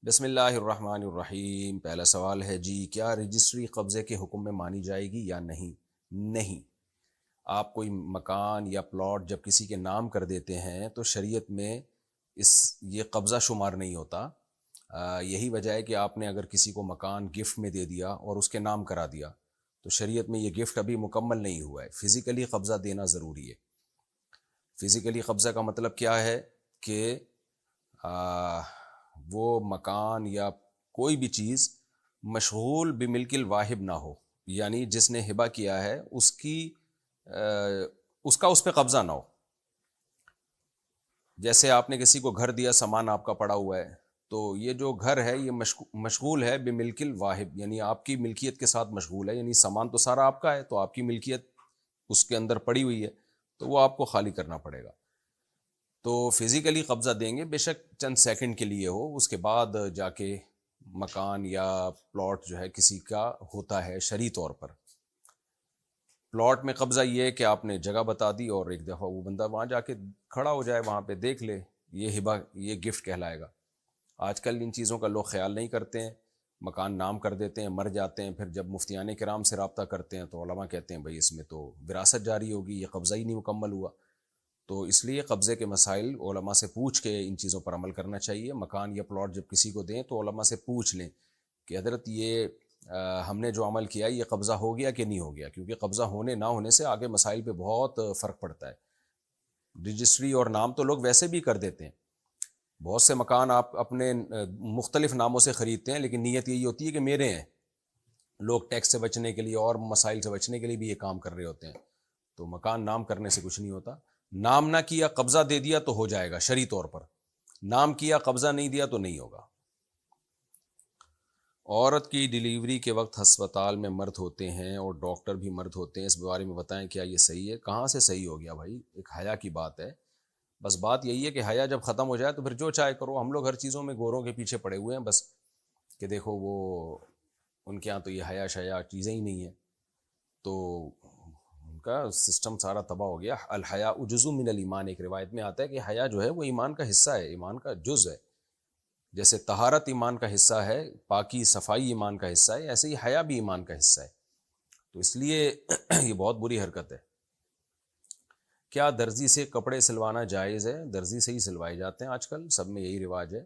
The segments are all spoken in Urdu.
بسم اللہ الرحمن الرحیم۔ پہلا سوال ہے جی، کیا رجسٹری قبضے کے حکم میں مانی جائے گی یا نہیں؟ نہیں۔ آپ کوئی مکان یا پلاٹ جب کسی کے نام کر دیتے ہیں تو شریعت میں یہ قبضہ شمار نہیں ہوتا۔ یہی وجہ ہے کہ آپ نے اگر کسی کو مکان گفٹ میں دے دیا اور اس کے نام کرا دیا تو شریعت میں یہ گفٹ ابھی مکمل نہیں ہوا ہے، فزیکلی قبضہ دینا ضروری ہے۔ فزیکلی قبضہ کا مطلب کیا ہے کہ وہ مکان یا کوئی بھی چیز مشغول بملک الواہب نہ ہو، یعنی جس نے ہبہ کیا ہے اس کا اس پہ قبضہ نہ ہو۔ جیسے آپ نے کسی کو گھر دیا، سامان آپ کا پڑا ہوا ہے، تو یہ جو گھر ہے یہ مشغول ہے بملک الواہب، یعنی آپ کی ملکیت کے ساتھ مشغول ہے، یعنی سامان تو سارا آپ کا ہے تو آپ کی ملکیت اس کے اندر پڑی ہوئی ہے، تو وہ آپ کو خالی کرنا پڑے گا۔ تو فزیکلی قبضہ دیں گے، بے شک چند سیکنڈ کے لیے ہو، اس کے بعد جا کے مکان یا پلاٹ جو ہے کسی کا ہوتا ہے شرعی طور پر۔ پلاٹ میں قبضہ یہ ہے کہ آپ نے جگہ بتا دی اور ایک دفعہ وہ بندہ وہاں جا کے کھڑا ہو جائے، وہاں پہ دیکھ لے، یہ ہبہ، یہ گفٹ کہلائے گا۔ آج کل ان چیزوں کا لوگ خیال نہیں کرتے ہیں، مکان نام کر دیتے ہیں، مر جاتے ہیں، پھر جب مفتیان کرام سے رابطہ کرتے ہیں تو علماء کہتے ہیں بھائی اس میں تو وراثت جاری ہوگی، یہ قبضہ ہی نہیں مکمل ہوا۔ تو اس لیے قبضے کے مسائل علماء سے پوچھ کے ان چیزوں پر عمل کرنا چاہیے۔ مکان یا پلاٹ جب کسی کو دیں تو علماء سے پوچھ لیں کہ حضرت یہ ہم نے جو عمل کیا یہ قبضہ ہو گیا کہ نہیں ہو گیا، کیونکہ قبضہ ہونے نہ ہونے سے آگے مسائل پہ بہت فرق پڑتا ہے۔ رجسٹری اور نام تو لوگ ویسے بھی کر دیتے ہیں، بہت سے مکان آپ اپنے مختلف ناموں سے خریدتے ہیں، لیکن نیت یہی ہوتی ہے کہ میرے ہیں۔ لوگ ٹیکس سے بچنے کے لیے اور مسائل سے بچنے کے لیے بھی یہ کام کر رہے ہوتے ہیں۔ تو مکان نام کرنے سے کچھ نہیں ہوتا۔ نام نہ کیا، قبضہ دے دیا تو ہو جائے گا شرعی طور پر، نام کیا قبضہ نہیں دیا تو نہیں ہوگا۔ عورت کی ڈیلیوری کے وقت ہسپتال میں مرد ہوتے ہیں اور ڈاکٹر بھی مرد ہوتے ہیں، اس بارے میں بتائیں کیا یہ صحیح ہے؟ کہاں سے صحیح ہو گیا بھائی، ایک حیا کی بات ہے۔ بس بات یہی ہے کہ حیا جب ختم ہو جائے تو پھر جو چاہے کرو۔ ہم لوگ ہر چیزوں میں گوروں کے پیچھے پڑے ہوئے ہیں، بس کہ دیکھو وہ ان کے ہاں تو یہ حیا شیا چیزیں ہی نہیں ہیں، تو ان کا سسٹم سارا تباہ ہو گیا۔ الحیاء جزء من الایمان، ایک روایت میں آتا ہے کہ حیا جو ہے وہ ایمان کا حصہ ہے، ایمان کا جز ہے۔ جیسے طہارت ایمان کا حصہ ہے، پاکی صفائی ایمان کا حصہ ہے، ایسے ہی حیا بھی ایمان کا حصہ ہے۔ تو اس لیے یہ بہت بری حرکت ہے۔ کیا درزی سے کپڑے سلوانا جائز ہے؟ درزی سے ہی سلوائے جاتے ہیں آج کل، سب میں یہی رواج ہے۔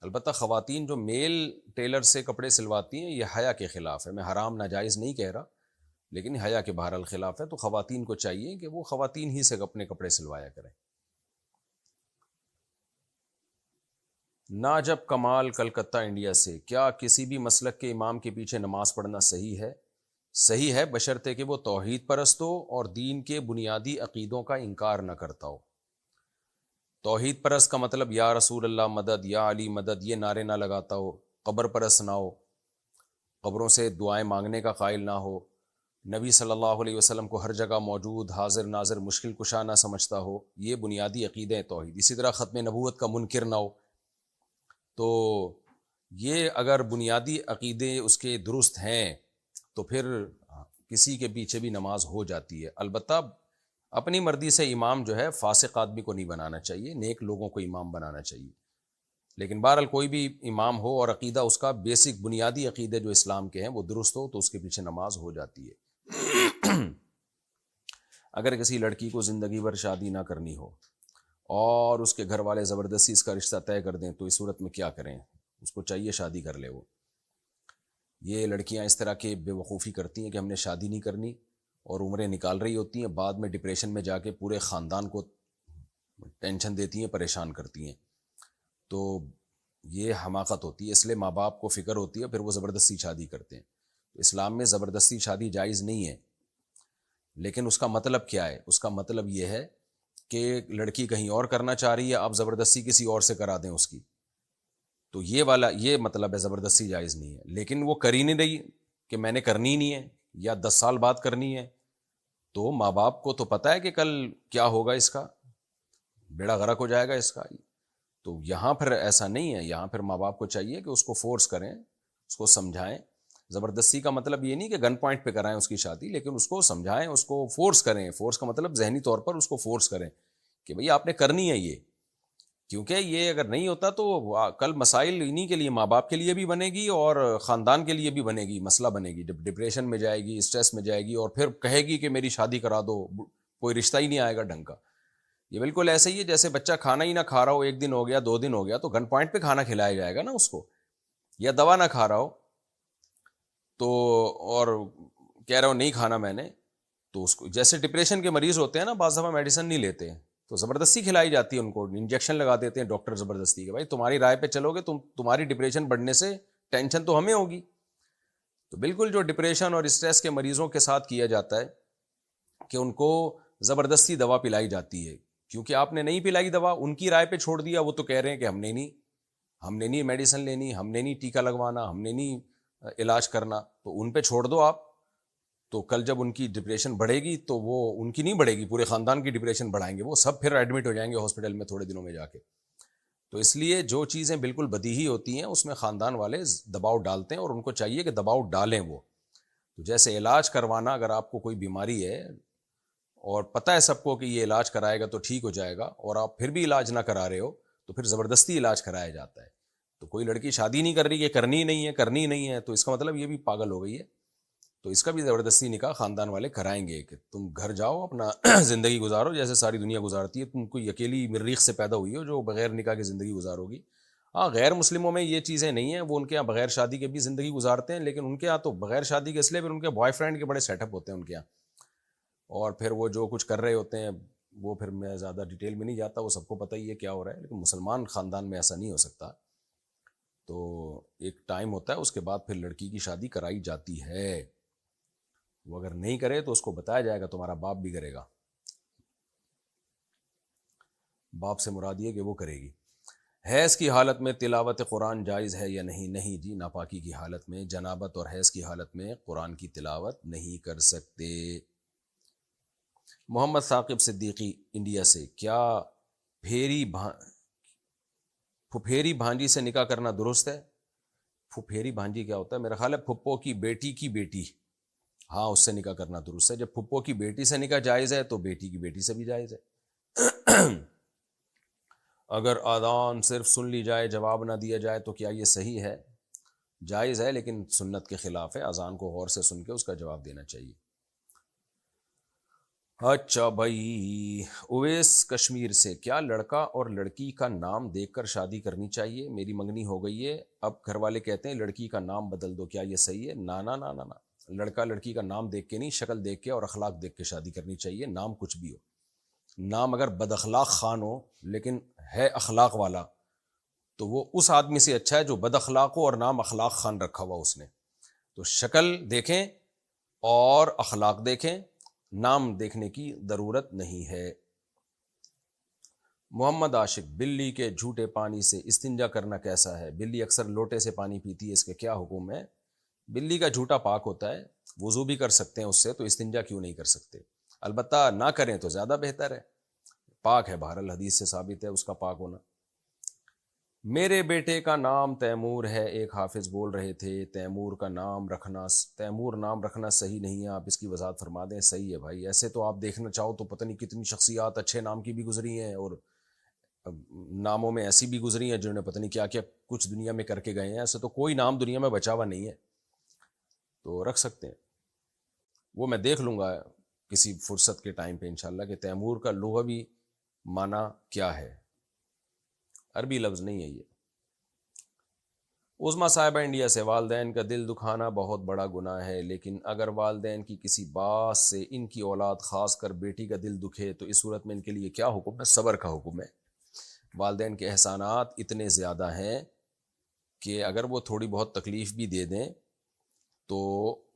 البتہ خواتین جو میل ٹیلر سے کپڑے سلواتی ہیں یہ حیا کے خلاف ہے، میں حرام ناجائز نہیں کہہ رہا، لیکن حیا کے بہرحال خلاف ہے۔ تو خواتین کو چاہیے کہ وہ خواتین ہی سے اپنے کپڑے سلوایا کریں۔ ناجب کمال کلکتہ انڈیا سے، کیا کسی بھی مسلک کے امام کے پیچھے نماز پڑھنا صحیح ہے؟ صحیح ہے، بشرطے کہ وہ توحید پرست ہو اور دین کے بنیادی عقیدوں کا انکار نہ کرتا ہو۔ توحید پرست کا مطلب یا رسول اللہ مدد، یا علی مدد یہ نعرے نہ لگاتا ہو، قبر پرست نہ ہو، قبروں سے دعائیں مانگنے کا قائل نہ ہو، نبی صلی اللہ علیہ وسلم کو ہر جگہ موجود، حاضر ناظر، مشکل کشا نہ سمجھتا ہو، یہ بنیادی عقیدے توحید۔ اسی طرح ختم نبوت کا منکر نہ ہو۔ تو یہ اگر بنیادی عقیدے اس کے درست ہیں تو پھر کسی کے پیچھے بھی نماز ہو جاتی ہے۔ البتہ اپنی مرضی سے امام جو ہے فاسق آدمی کو نہیں بنانا چاہیے، نیک لوگوں کو امام بنانا چاہیے۔ لیکن بہرحال کوئی بھی امام ہو اور عقیدہ اس کا بیسک بنیادی عقیدے جو اسلام کے ہیں وہ درست ہو تو اس کے پیچھے نماز ہو جاتی ہے۔ اگر کسی لڑکی کو زندگی بھر شادی نہ کرنی ہو اور اس کے گھر والے زبردستی اس کا رشتہ طے کر دیں تو اس صورت میں کیا کریں؟ اس کو چاہیے شادی کر لے۔ وہ یہ لڑکیاں اس طرح کے بے وقوفی کرتی ہیں کہ ہم نے شادی نہیں کرنی اور عمریں نکال رہی ہوتی ہیں، بعد میں ڈپریشن میں جا کے پورے خاندان کو ٹینشن دیتی ہیں، پریشان کرتی ہیں۔ تو یہ حماقت ہوتی ہے، اس لیے ماں باپ کو فکر ہوتی ہے، پھر وہ زبردستی شادی کرتے ہیں۔ اسلام میں زبردستی شادی جائز نہیں ہے، لیکن اس کا مطلب کیا ہے؟ اس کا مطلب یہ ہے کہ لڑکی کہیں اور کرنا چاہ رہی ہے، آپ زبردستی کسی اور سے کرا دیں اس کی، تو یہ مطلب ہے زبردستی جائز نہیں ہے۔ لیکن وہ کر ہی نہیں رہی کہ میں نے کرنی ہی نہیں ہے یا 10 سال بعد کرنی ہے، تو ماں باپ کو تو پتہ ہے کہ کل کیا ہوگا، اس کا بیڑا غرق ہو جائے گا اس کا۔ تو یہاں پھر ایسا نہیں ہے، یہاں پھر ماں باپ کو چاہیے کہ اس کو فورس کریں، اس کو سمجھائیں۔ زبردستی کا مطلب یہ نہیں کہ گن پوائنٹ پہ کرائیں اس کی شادی، لیکن اس کو سمجھائیں، اس کو فورس کریں۔ فورس کا مطلب ذہنی طور پر اس کو فورس کریں کہ بھئی آپ نے کرنی ہے یہ، کیونکہ یہ اگر نہیں ہوتا تو کل مسائل انہی کے لیے، ماں باپ کے لیے بھی بنے گی اور خاندان کے لیے بھی بنے گی، مسئلہ بنے گی، ڈپریشن میں جائے گی، اسٹریس میں جائے گی، اور پھر کہے گی کہ میری شادی کرا دو، کوئی رشتہ ہی نہیں آئے گا ڈھنگ کا۔ یہ بالکل ایسے ہی ہے جیسے بچہ کھانا ہی نہ کھا رہا ہو، 1 دن ہو گیا، 2 دن ہو گیا، تو گن پوائنٹ پہ کھانا کھلایا جائے گا نا اس کو، یا دوا نہ کھا رہا ہو تو، اور کہہ رہا ہو نہیں کھانا میں نے، تو اس کو جیسے ڈپریشن کے مریض ہوتے ہیں نا، بعض دفعہ میڈیسن نہیں لیتے ہیں تو زبردستی کھلائی جاتی ہے ان کو، انجیکشن لگا دیتے ہیں ڈاکٹر زبردستی کے، بھائی تمہاری رائے پہ چلو گے تمہاری ڈپریشن بڑھنے سے ٹینشن تو ہمیں ہوگی۔ تو بالکل جو ڈپریشن اور اسٹریس کے مریضوں کے ساتھ کیا جاتا ہے کہ ان کو زبردستی دوا پلائی جاتی ہے، کیونکہ آپ نے نہیں پلائی دوا، ان کی رائے پہ چھوڑ دیا، وہ تو کہہ رہے ہیں کہ ہم نے نہیں میڈیسن لینی، ہم نے نہیں ٹیکا لگوانا، ہم نے نہیں علاج کرنا، تو ان پہ چھوڑ دو آپ، تو کل جب ان کی ڈپریشن بڑھے گی تو وہ ان کی نہیں بڑھے گی، پورے خاندان کی ڈپریشن بڑھائیں گے، وہ سب پھر ایڈمٹ ہو جائیں گے ہاسپٹل میں تھوڑے دنوں میں جا کے۔ تو اس لیے جو چیزیں بالکل بدیہی ہوتی ہیں اس میں خاندان والے دباؤ ڈالتے ہیں، اور ان کو چاہیے کہ دباؤ ڈالیں وہ۔ تو جیسے علاج کروانا، اگر آپ کو کوئی بیماری ہے اور پتہ ہے سب کو کہ یہ علاج کرائے گا تو ٹھیک ہو جائے گا، اور آپ پھر بھی علاج نہ کرا رہے ہو، تو پھر زبردستی علاج کرایا جاتا ہے۔ تو کوئی لڑکی شادی نہیں کر رہی ہے، کرنی ہی نہیں ہے، تو اس کا مطلب یہ بھی پاگل ہو گئی ہے، تو اس کا بھی زبردستی نکاح خاندان والے کرائیں گے کہ تم گھر جاؤ اپنا زندگی گزارو جیسے ساری دنیا گزارتی ہے، تم کوئی اکیلی مریخ سے پیدا ہوئی ہو جو بغیر نکاح کی زندگی گزارو گی۔ ہاں غیر مسلموں میں یہ چیزیں نہیں ہیں، وہ ان کے یہاں بغیر شادی کے بھی زندگی گزارتے ہیں، لیکن ان کے یہاں تو بغیر شادی کے اس لیے پھر ان کے بوائے فرینڈ کے بڑے سیٹ اپ ہوتے ہیں ان کے یہاں، اور پھر وہ جو کچھ کر رہے ہوتے ہیں وہ پھر میں زیادہ ڈیٹیل میں نہیں جاتا، وہ سب کو پتہ ہی ہے کیا ہو رہا ہے، لیکن مسلمان خاندان میں ایسا نہیں ہو سکتا۔ تو ایک ٹائم ہوتا ہے، اس کے بعد پھر لڑکی کی شادی کرائی جاتی ہے، وہ اگر نہیں کرے تو اس کو بتایا جائے گا تمہارا باپ بھی کرے گا، باپ سے مراد یہ کہ وہ کرے گی۔ حیض کی حالت میں تلاوت قرآن جائز ہے یا نہیں؟ نہیں جی، ناپاکی کی حالت میں، جنابت اور حیض کی حالت میں قرآن کی تلاوت نہیں کر سکتے۔ محمد ثاقب صدیقی انڈیا سے، کیا پھپھیری بھانجی سے نکاح کرنا درست ہے؟ پھپھیری بھانجی کیا ہوتا ہے؟ میرا خیال ہے پھپھو کی بیٹی، ہاں اس سے نکاح کرنا درست ہے۔ جب پھپھو کی بیٹی سے نکاح جائز ہے تو بیٹی کی بیٹی سے بھی جائز ہے۔ اگر آذان صرف سن لی جائے، جواب نہ دیا جائے تو کیا یہ صحیح ہے؟ جائز ہے لیکن سنت کے خلاف ہے، اذان کو غور سے سن کے اس کا جواب دینا چاہیے۔ اچھا بھائی، اویس کشمیر سے، کیا لڑکا اور لڑکی کا نام دیکھ کر شادی کرنی چاہیے؟ میری منگنی ہو گئی ہے، اب گھر والے کہتے ہیں لڑکی کا نام بدل دو، کیا یہ صحیح ہے؟ نا نا نا نا نا، لڑکا لڑکی کا نام دیکھ کے نہیں، شکل دیکھ کے اور اخلاق دیکھ کے شادی کرنی چاہیے، نام کچھ بھی ہو۔ نام اگر بد اخلاق خان ہو لیکن ہے اخلاق والا تو وہ اس آدمی سے اچھا ہے جو بد اخلاق ہو اور نام اخلاق خان رکھا ہوا اس نے۔ تو شکل دیکھیں اور اخلاق دیکھیں، نام دیکھنے کی ضرورت نہیں ہے۔ محمد عاشق، بلی کے جھوٹے پانی سے استنجا کرنا کیسا ہے؟ بلی اکثر لوٹے سے پانی پیتی ہے، اس کے کیا حکم ہے؟ بلی کا جھوٹا پاک ہوتا ہے، وضو بھی کر سکتے ہیں اس سے، تو استنجا کیوں نہیں کر سکتے؟ البتہ نہ کریں تو زیادہ بہتر ہے، پاک ہے، بہرحال حدیث سے ثابت ہے اس کا پاک ہونا۔ میرے بیٹے کا نام تیمور ہے، ایک حافظ بول رہے تھے تیمور نام رکھنا صحیح نہیں ہے، آپ اس کی وضاحت فرما دیں۔ صحیح ہے بھائی، ایسے تو آپ دیکھنا چاہو تو پتہ نہیں کتنی شخصیات اچھے نام کی بھی گزری ہیں، اور ناموں میں ایسی بھی گزری ہیں جنہوں نے پتہ نہیں کیا کیا کچھ دنیا میں کر کے گئے ہیں، ایسے تو کوئی نام دنیا میں بچا ہوا نہیں ہے، تو رکھ سکتے ہیں۔ وہ میں دیکھ لوں گا کسی فرصت کے ٹائم پہ انشاءاللہ کہ تیمور کا لغوی معنی کیا ہے، عربی لفظ نہیں ہے یہ۔ عظمیٰ صاحبہ انڈیا سے، والدین کا دل دکھانا بہت بڑا گناہ ہے، لیکن اگر والدین کی کسی بات سے ان کی اولاد خاص کر بیٹی کا دل دکھے تو اس صورت میں ان کے لیے کیا حکم ہے؟ صبر کا حکم ہے۔ والدین کے احسانات اتنے زیادہ ہیں کہ اگر وہ تھوڑی بہت تکلیف بھی دے دیں تو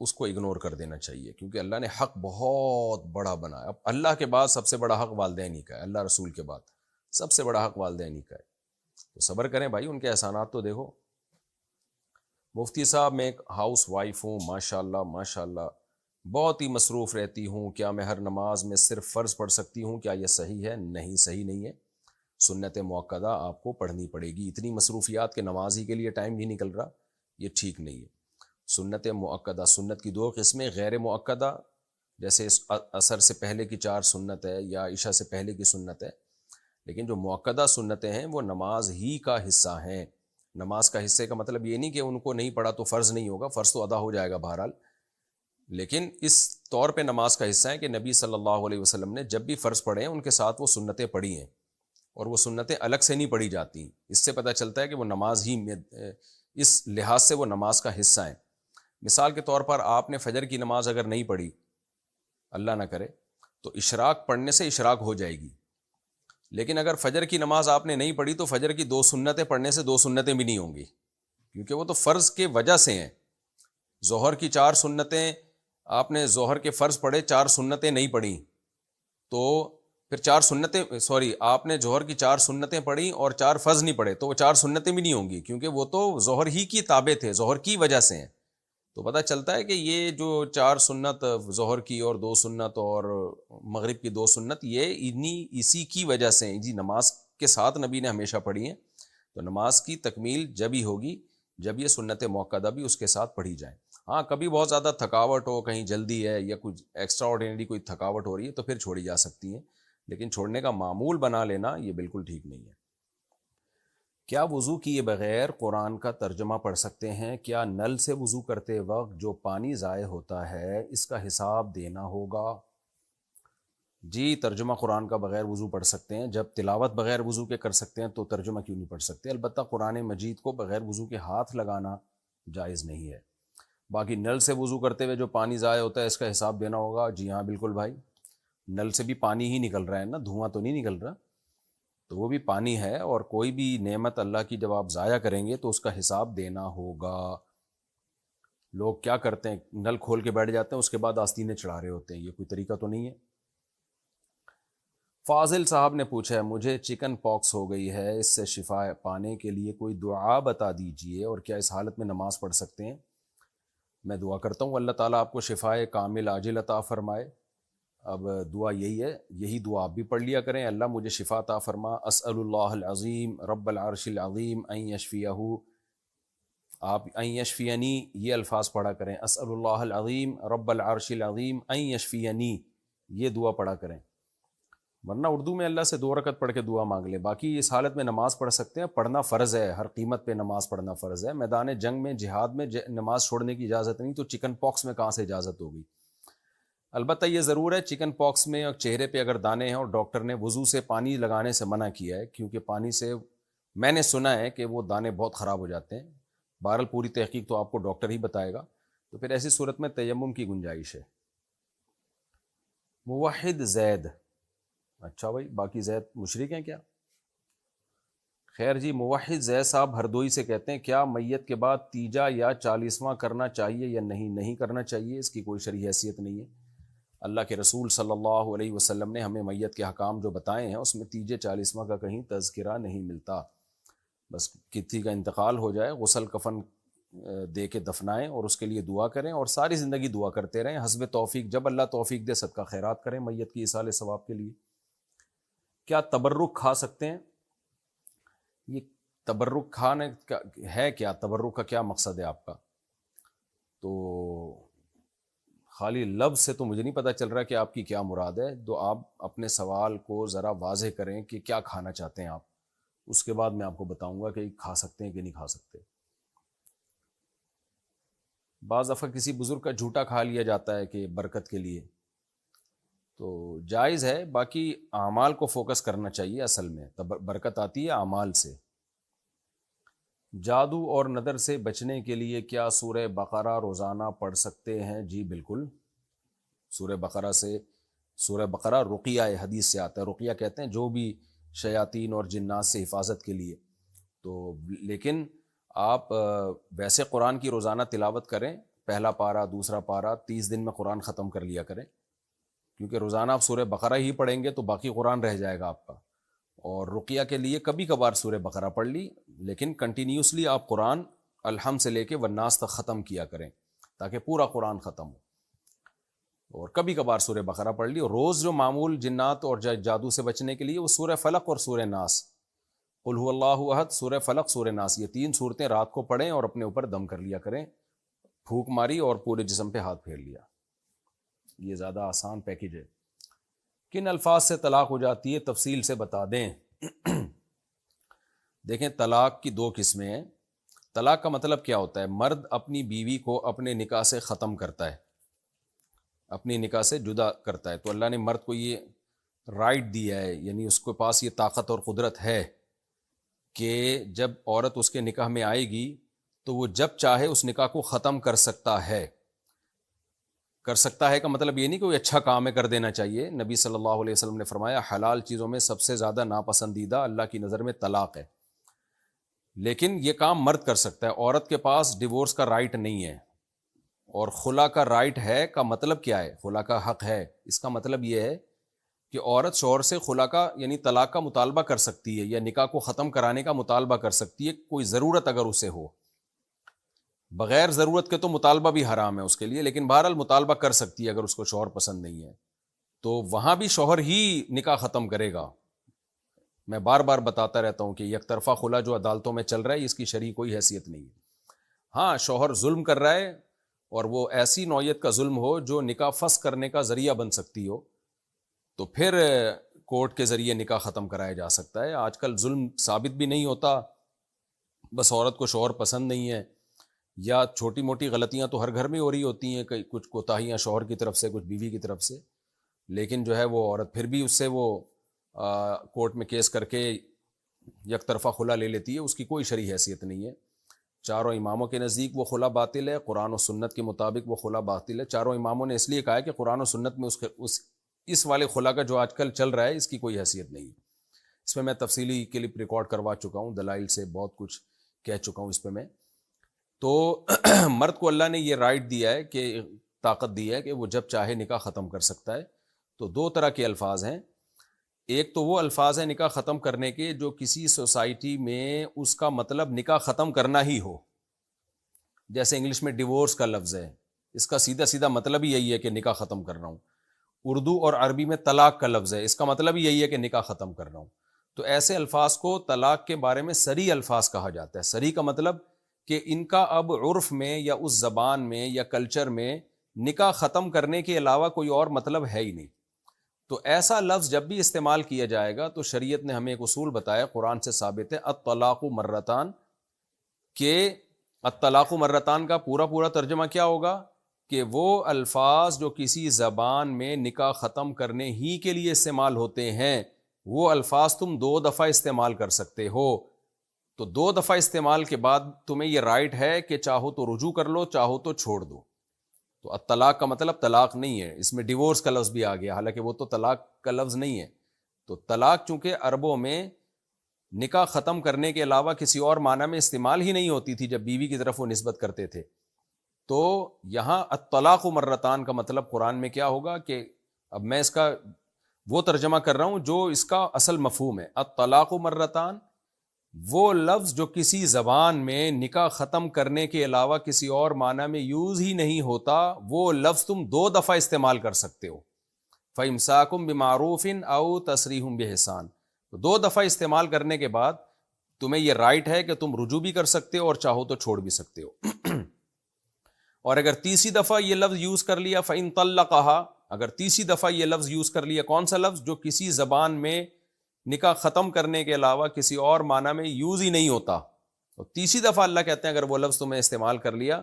اس کو اگنور کر دینا چاہیے، کیونکہ اللہ نے حق بہت بڑا بنایا۔ اب اللہ کے بعد سب سے بڑا حق والدین ہی کا ہے، اللہ رسول کے بعد سب سے بڑا حق والدین ہی کا ہے، تو صبر کریں بھائی، ان کے احسانات تو دیکھو۔ مفتی صاحب، میں ایک ہاؤس وائف ہوں، ماشاءاللہ ماشاءاللہ بہت ہی مصروف رہتی ہوں، کیا میں ہر نماز میں صرف فرض پڑھ سکتی ہوں؟ کیا یہ صحیح ہے؟ نہیں، صحیح نہیں ہے، سنت موقدہ آپ کو پڑھنی پڑے گی، اتنی مصروفیات کے نماز ہی کے لیے ٹائم نہیں نکل رہا، یہ ٹھیک نہیں ہے۔ سنت موقدہ، سنت کی 2 قسمیں، غیر موقدہ جیسے عصر سے پہلے کی 4 سنت ہے یا عشاء سے پہلے کی سنت ہے، لیکن جو مؤکدہ سنتیں ہیں وہ نماز ہی کا حصہ ہیں. نماز کا حصے کا مطلب یہ نہیں کہ ان کو نہیں پڑھا تو فرض نہیں ہوگا، فرض تو ادا ہو جائے گا بہرحال، لیکن اس طور پہ نماز کا حصہ ہے کہ نبی صلی اللہ علیہ وسلم نے جب بھی فرض پڑھے ہیں ان کے ساتھ وہ سنتیں پڑھی ہیں، اور وہ سنتیں الگ سے نہیں پڑھی جاتی. اس سے پتہ چلتا ہے کہ وہ نماز ہی میں، اس لحاظ سے وہ نماز کا حصہ ہیں. مثال کے طور پر آپ نے فجر کی نماز اگر نہیں پڑھی، اللہ نہ کرے، تو اشراق پڑھنے سے اشراق ہو جائے گی. لیکن اگر فجر کی نماز آپ نے نہیں پڑھی تو فجر کی 2 سنتیں پڑھنے سے 2 سنتیں بھی نہیں ہوں گی، کیونکہ وہ تو فرض کے وجہ سے ہیں. ظہر کی 4 سنتیں آپ نے ظہر کے فرض پڑھے، 4 سنتیں نہیں پڑھیں، تو پھر 4 سنتیں آپ نے ظہر کی 4 سنتیں پڑھی اور 4 فرض نہیں پڑھے، تو وہ 4 سنتیں بھی نہیں ہوں گی، کیونکہ وہ تو ظہر ہی کی تابع تھے، ظہر کی وجہ سے ہیں. تو پتہ چلتا ہے کہ یہ جو 4 سنت ظہر کی اور 2 سنت اور مغرب کی 2 سنت، یہ اسی کی وجہ سے ہیں، نماز کے ساتھ نبی نے ہمیشہ پڑھی ہیں. تو نماز کی تکمیل جب ہی ہوگی جب یہ سنت موقدہ بھی اس کے ساتھ پڑھی جائیں. ہاں کبھی بہت زیادہ تھکاوٹ ہو، کہیں جلدی ہے یا کچھ ایکسٹرا آرڈینری کوئی تھکاوٹ ہو رہی ہے تو پھر چھوڑی جا سکتی ہیں، لیکن چھوڑنے کا معمول بنا لینا یہ بالکل ٹھیک نہیں ہے. کیا وضو کیے بغیر قرآن کا ترجمہ پڑھ سکتے ہیں؟ کیا نل سے وضو کرتے وقت جو پانی ضائع ہوتا ہے اس کا حساب دینا ہوگا؟ جی، ترجمہ قرآن کا بغیر وضو پڑھ سکتے ہیں. جب تلاوت بغیر وضو کے کر سکتے ہیں تو ترجمہ کیوں نہیں پڑھ سکتے؟ البتہ قرآن مجید کو بغیر وضو کے ہاتھ لگانا جائز نہیں ہے. باقی نل سے وضو کرتے ہوئے جو پانی ضائع ہوتا ہے اس کا حساب دینا ہوگا. جی ہاں بالکل بھائی، نل سے بھی پانی ہی نکل رہا ہے نا، دھواں تو نہیں نکل رہا، تو وہ بھی پانی ہے، اور کوئی بھی نعمت اللہ کی جب آپ ضائع کریں گے تو اس کا حساب دینا ہوگا. لوگ کیا کرتے ہیں، نل کھول کے بیٹھ جاتے ہیں، اس کے بعد آستینیں چڑھا رہے ہوتے ہیں، یہ کوئی طریقہ تو نہیں ہے. فاضل صاحب نے پوچھا ہے مجھے چکن پاکس ہو گئی ہے، اس سے شفا پانے کے لیے کوئی دعا بتا دیجئے، اور کیا اس حالت میں نماز پڑھ سکتے ہیں؟ میں دعا کرتا ہوں اللہ تعالیٰ آپ کو شفائے کامل عاجل عطا فرمائے. اب دعا یہی ہے، یہی دعا آپ بھی پڑھ لیا کریں، اللہ مجھے شفا عطا فرما، اسأل اللہ العظیم رب العرش العظیم ان یشفیہ، آپ ان یشفینی یہ الفاظ پڑھا کریں، اسأل اللہ العظیم رب العرش العظیم ان یشفینی، یہ دعا پڑھا کریں. ورنہ اردو میں اللہ سے 2 رکعت پڑھ کے دعا مانگ لیں. باقی اس حالت میں نماز پڑھ سکتے ہیں، پڑھنا فرض ہے، ہر قیمت پہ نماز پڑھنا فرض ہے. میدان جنگ میں، جہاد میں نماز چھوڑنے کی اجازت نہیں، تو چکن پاکس میں کہاں سے اجازت ہوگی؟ البتہ یہ ضرور ہے چکن پاکس میں اور چہرے پہ اگر دانے ہیں اور ڈاکٹر نے وضو سے پانی لگانے سے منع کیا ہے، کیونکہ پانی سے میں نے سنا ہے کہ وہ دانے بہت خراب ہو جاتے ہیں. بہرحال پوری تحقیق تو آپ کو ڈاکٹر ہی بتائے گا، تو پھر ایسی صورت میں تیمم کی گنجائش ہے. موحد زید، اچھا بھائی، باقی زید مشرک ہیں کیا؟ خیر جی، موحد زید صاحب ہردوئی سے کہتے ہیں کیا میت کے بعد تیجا یا 40واں کرنا چاہیے یا نہیں کرنا چاہیے؟ اس کی کوئی شرعی حیثیت نہیں ہے. اللہ کے رسول صلی اللہ علیہ وسلم نے ہمیں میت کے حکام جو بتائے ہیں اس میں تیجے 40واں کا کہیں تذکرہ نہیں ملتا. بس کسی کا انتقال ہو جائے، غسل کفن دے کے دفنائیں اور اس کے لیے دعا کریں، اور ساری زندگی دعا کرتے رہیں حسب توفیق، جب اللہ توفیق دے صدقہ خیرات کریں میت کی ایصال ثواب کے لیے. کیا تبرک کھا سکتے ہیں؟ یہ تبرک کھانے کا ہے کیا؟ تبرک کا کیا مقصد ہے آپ کا؟ تو خالی لفظ سے تو مجھے نہیں پتہ چل رہا کہ آپ کی کیا مراد ہے. تو آپ اپنے سوال کو ذرا واضح کریں کہ کیا کھانا چاہتے ہیں آپ، اس کے بعد میں آپ کو بتاؤں گا کہ کھا سکتے ہیں کہ نہیں کھا سکتے. بعض دفعہ کسی بزرگ کا جھوٹا کھا لیا جاتا ہے کہ برکت کے لیے، تو جائز ہے. باقی اعمال کو فوکس کرنا چاہیے، اصل میں برکت آتی ہے اعمال سے. جادو اور نظر سے بچنے کے لیے کیا سورہ بقرہ روزانہ پڑھ سکتے ہیں؟ جی بالکل، سورہ بقرہ سے، سورہ بقرہ رقیہ حدیث سے آتا ہے، رقیہ کہتے ہیں جو بھی شیاطین اور جنات سے حفاظت کے لیے. تو لیکن آپ ویسے قرآن کی روزانہ تلاوت کریں، پہلا پارہ دوسرا پارہ 30 دن میں قرآن ختم کر لیا کریں، کیونکہ روزانہ آپ سورہ بقرہ ہی پڑھیں گے تو باقی قرآن رہ جائے گا آپ کا. اور رقیہ کے لیے کبھی کبھار سورہ بقرہ پڑھ لی، لیکن کنٹینیوسلی آپ قرآن الحمد سے لے کے والناس تک ختم کیا کریں تاکہ پورا قرآن ختم ہو. اور کبھی کبھار سورہ بقرہ پڑھ لی. اور روز جو معمول جنات اور جادو سے بچنے کے لیے وہ سورہ فلق اور سورہ ناس، قل هو اللہ احد، سورہ فلق سورہ ناس، یہ 3 صورتیں رات کو پڑھیں اور اپنے اوپر دم کر لیا کریں، پھونک ماری اور پورے جسم پہ ہاتھ پھیر لیا. یہ زیادہ آسان پیکیج ہے. کن الفاظ سے طلاق ہو جاتی ہے تفصیل سے بتا دیں؟ دیکھیں طلاق کی دو قسمیں ہیں. طلاق کا مطلب کیا ہوتا ہے؟ مرد اپنی بیوی کو اپنے نکاح سے ختم کرتا ہے، اپنی نکاح سے جدا کرتا ہے. تو اللہ نے مرد کو یہ رائٹ دیا ہے، یعنی اس کے پاس یہ طاقت اور قدرت ہے کہ جب عورت اس کے نکاح میں آئے گی تو وہ جب چاہے اس نکاح کو ختم کر سکتا ہے. کر سکتا ہے کا مطلب یہ نہیں کہ کوئی اچھا کام ہے کر دینا چاہیے. نبی صلی اللہ علیہ وسلم نے فرمایا حلال چیزوں میں سب سے زیادہ ناپسندیدہ اللہ کی نظر میں طلاق ہے، لیکن یہ کام مرد کر سکتا ہے. عورت کے پاس ڈیورس کا رائٹ نہیں ہے. اور خلا کا رائٹ ہے کا مطلب کیا ہے؟ خلا کا حق ہے، اس کا مطلب یہ ہے کہ عورت شوہر سے خلا کا یعنی طلاق کا مطالبہ کر سکتی ہے، یا نکاح کو ختم کرانے کا مطالبہ کر سکتی ہے، کوئی ضرورت اگر اسے ہو. بغیر ضرورت کے تو مطالبہ بھی حرام ہے اس کے لیے، لیکن بہرحال مطالبہ کر سکتی ہے اگر اس کو شوہر پسند نہیں ہے. تو وہاں بھی شوہر ہی نکاح ختم کرے گا. میں بار بار بتاتا رہتا ہوں کہ یک طرفہ خلا جو عدالتوں میں چل رہا ہے اس کی شرعی کوئی حیثیت نہیں ہے. ہاں شوہر ظلم کر رہا ہے اور وہ ایسی نوعیت کا ظلم ہو جو نکاح فسخ کرنے کا ذریعہ بن سکتی ہو، تو پھر کورٹ کے ذریعے نکاح ختم کرایا جا سکتا ہے. آج کل ظلم ثابت بھی نہیں ہوتا، بس عورت کو شوہر پسند نہیں ہے، یا چھوٹی موٹی غلطیاں تو ہر گھر میں ہو رہی ہوتی ہیں، کچھ کوتاہیاں شوہر کی طرف سے کچھ بیوی کی طرف سے، لیکن جو ہے وہ عورت پھر بھی اس سے وہ کورٹ میں کیس کر کے یک طرفہ خلا لے لیتی ہے. اس کی کوئی شرعی حیثیت نہیں ہے. چاروں اماموں کے نزدیک وہ خلا باطل ہے، قرآن و سنت کے مطابق وہ خلا باطل ہے. چاروں اماموں نے اس لیے کہا ہے کہ قرآن و سنت میں اس والے خلا کا جو آج کل چل رہا ہے اس کی کوئی حیثیت نہیں ہے. اس پہ میں تفصیلی کلپ ریکارڈ کروا چکا ہوں، دلائل سے بہت کچھ کہہ چکا ہوں اس پہ میں. تو مرد کو اللہ نے یہ رائٹ دیا ہے کہ طاقت دی ہے کہ وہ جب چاہے نکاح ختم کر سکتا ہے. تو دو طرح کے الفاظ ہیں. ایک تو وہ الفاظ ہیں نکاح ختم کرنے کے جو کسی سوسائٹی میں اس کا مطلب نکاح ختم کرنا ہی ہو، جیسے انگلش میں ڈیورس کا لفظ ہے، اس کا سیدھا سیدھا مطلب ہی یہی ہے کہ نکاح ختم کر رہا ہوں. اردو اور عربی میں طلاق کا لفظ ہے، اس کا مطلب ہی یہی ہے کہ نکاح ختم کر رہا ہوں. تو ایسے الفاظ کو طلاق کے بارے میں صریح الفاظ کہا جاتا ہے. صریح کا مطلب کہ ان کا اب عرف میں یا اس زبان میں یا کلچر میں نکاح ختم کرنے کے علاوہ کوئی اور مطلب ہے ہی نہیں. تو ایسا لفظ جب بھی استعمال کیا جائے گا تو شریعت نے ہمیں ایک اصول بتایا، قرآن سے ثابت ہے، الطلاق مرتان، کہ الطلاق مرتان کا پورا ترجمہ کیا ہوگا کہ وہ الفاظ جو کسی زبان میں نکاح ختم کرنے ہی کے لیے استعمال ہوتے ہیں وہ الفاظ تم 2 دفعہ استعمال کر سکتے ہو. تو 2 دفعہ استعمال کے بعد تمہیں یہ رائٹ ہے کہ چاہو تو رجوع کر لو، چاہو تو چھوڑ دو. تو الطلاق کا مطلب طلاق نہیں ہے، اس میں ڈیورس کا لفظ بھی آ گیا، حالانکہ وہ تو طلاق کا لفظ نہیں ہے. تو طلاق چونکہ عربوں میں نکاح ختم کرنے کے علاوہ کسی اور معنی میں استعمال ہی نہیں ہوتی تھی جب بیوی کی طرف وہ نسبت کرتے تھے. تو یہاں الطلاق مرتان کا مطلب قرآن میں کیا ہوگا کہ اب میں اس کا وہ ترجمہ کر رہا ہوں جو اس کا اصل مفہوم ہے. الطلاق مرتان وہ لفظ جو کسی زبان میں نکاح ختم کرنے کے علاوہ کسی اور معنی میں یوز ہی نہیں ہوتا، وہ لفظ تم 2 دفعہ استعمال کر سکتے ہو. فَإِمْسَاكُمْ بِمَعْرُوفٍ أَوْ تَسْرِيحٌ بِإِحْسَانٍ. تو 2 دفعہ استعمال کرنے کے بعد تمہیں یہ رائٹ ہے کہ تم رجوع بھی کر سکتے ہو اور چاہو تو چھوڑ بھی سکتے ہو. اور اگر تیسری دفعہ یہ لفظ یوز کر لیا فَإِن طَلَّقَهَا، اگر تیسری دفعہ یہ لفظ یوز کر لیا، کون سا لفظ جو کسی زبان میں نکاح ختم کرنے کے علاوہ کسی اور معنی میں یوز ہی نہیں ہوتا، تو تیسری دفعہ اللہ کہتے ہیں اگر وہ لفظ تمہیں استعمال کر لیا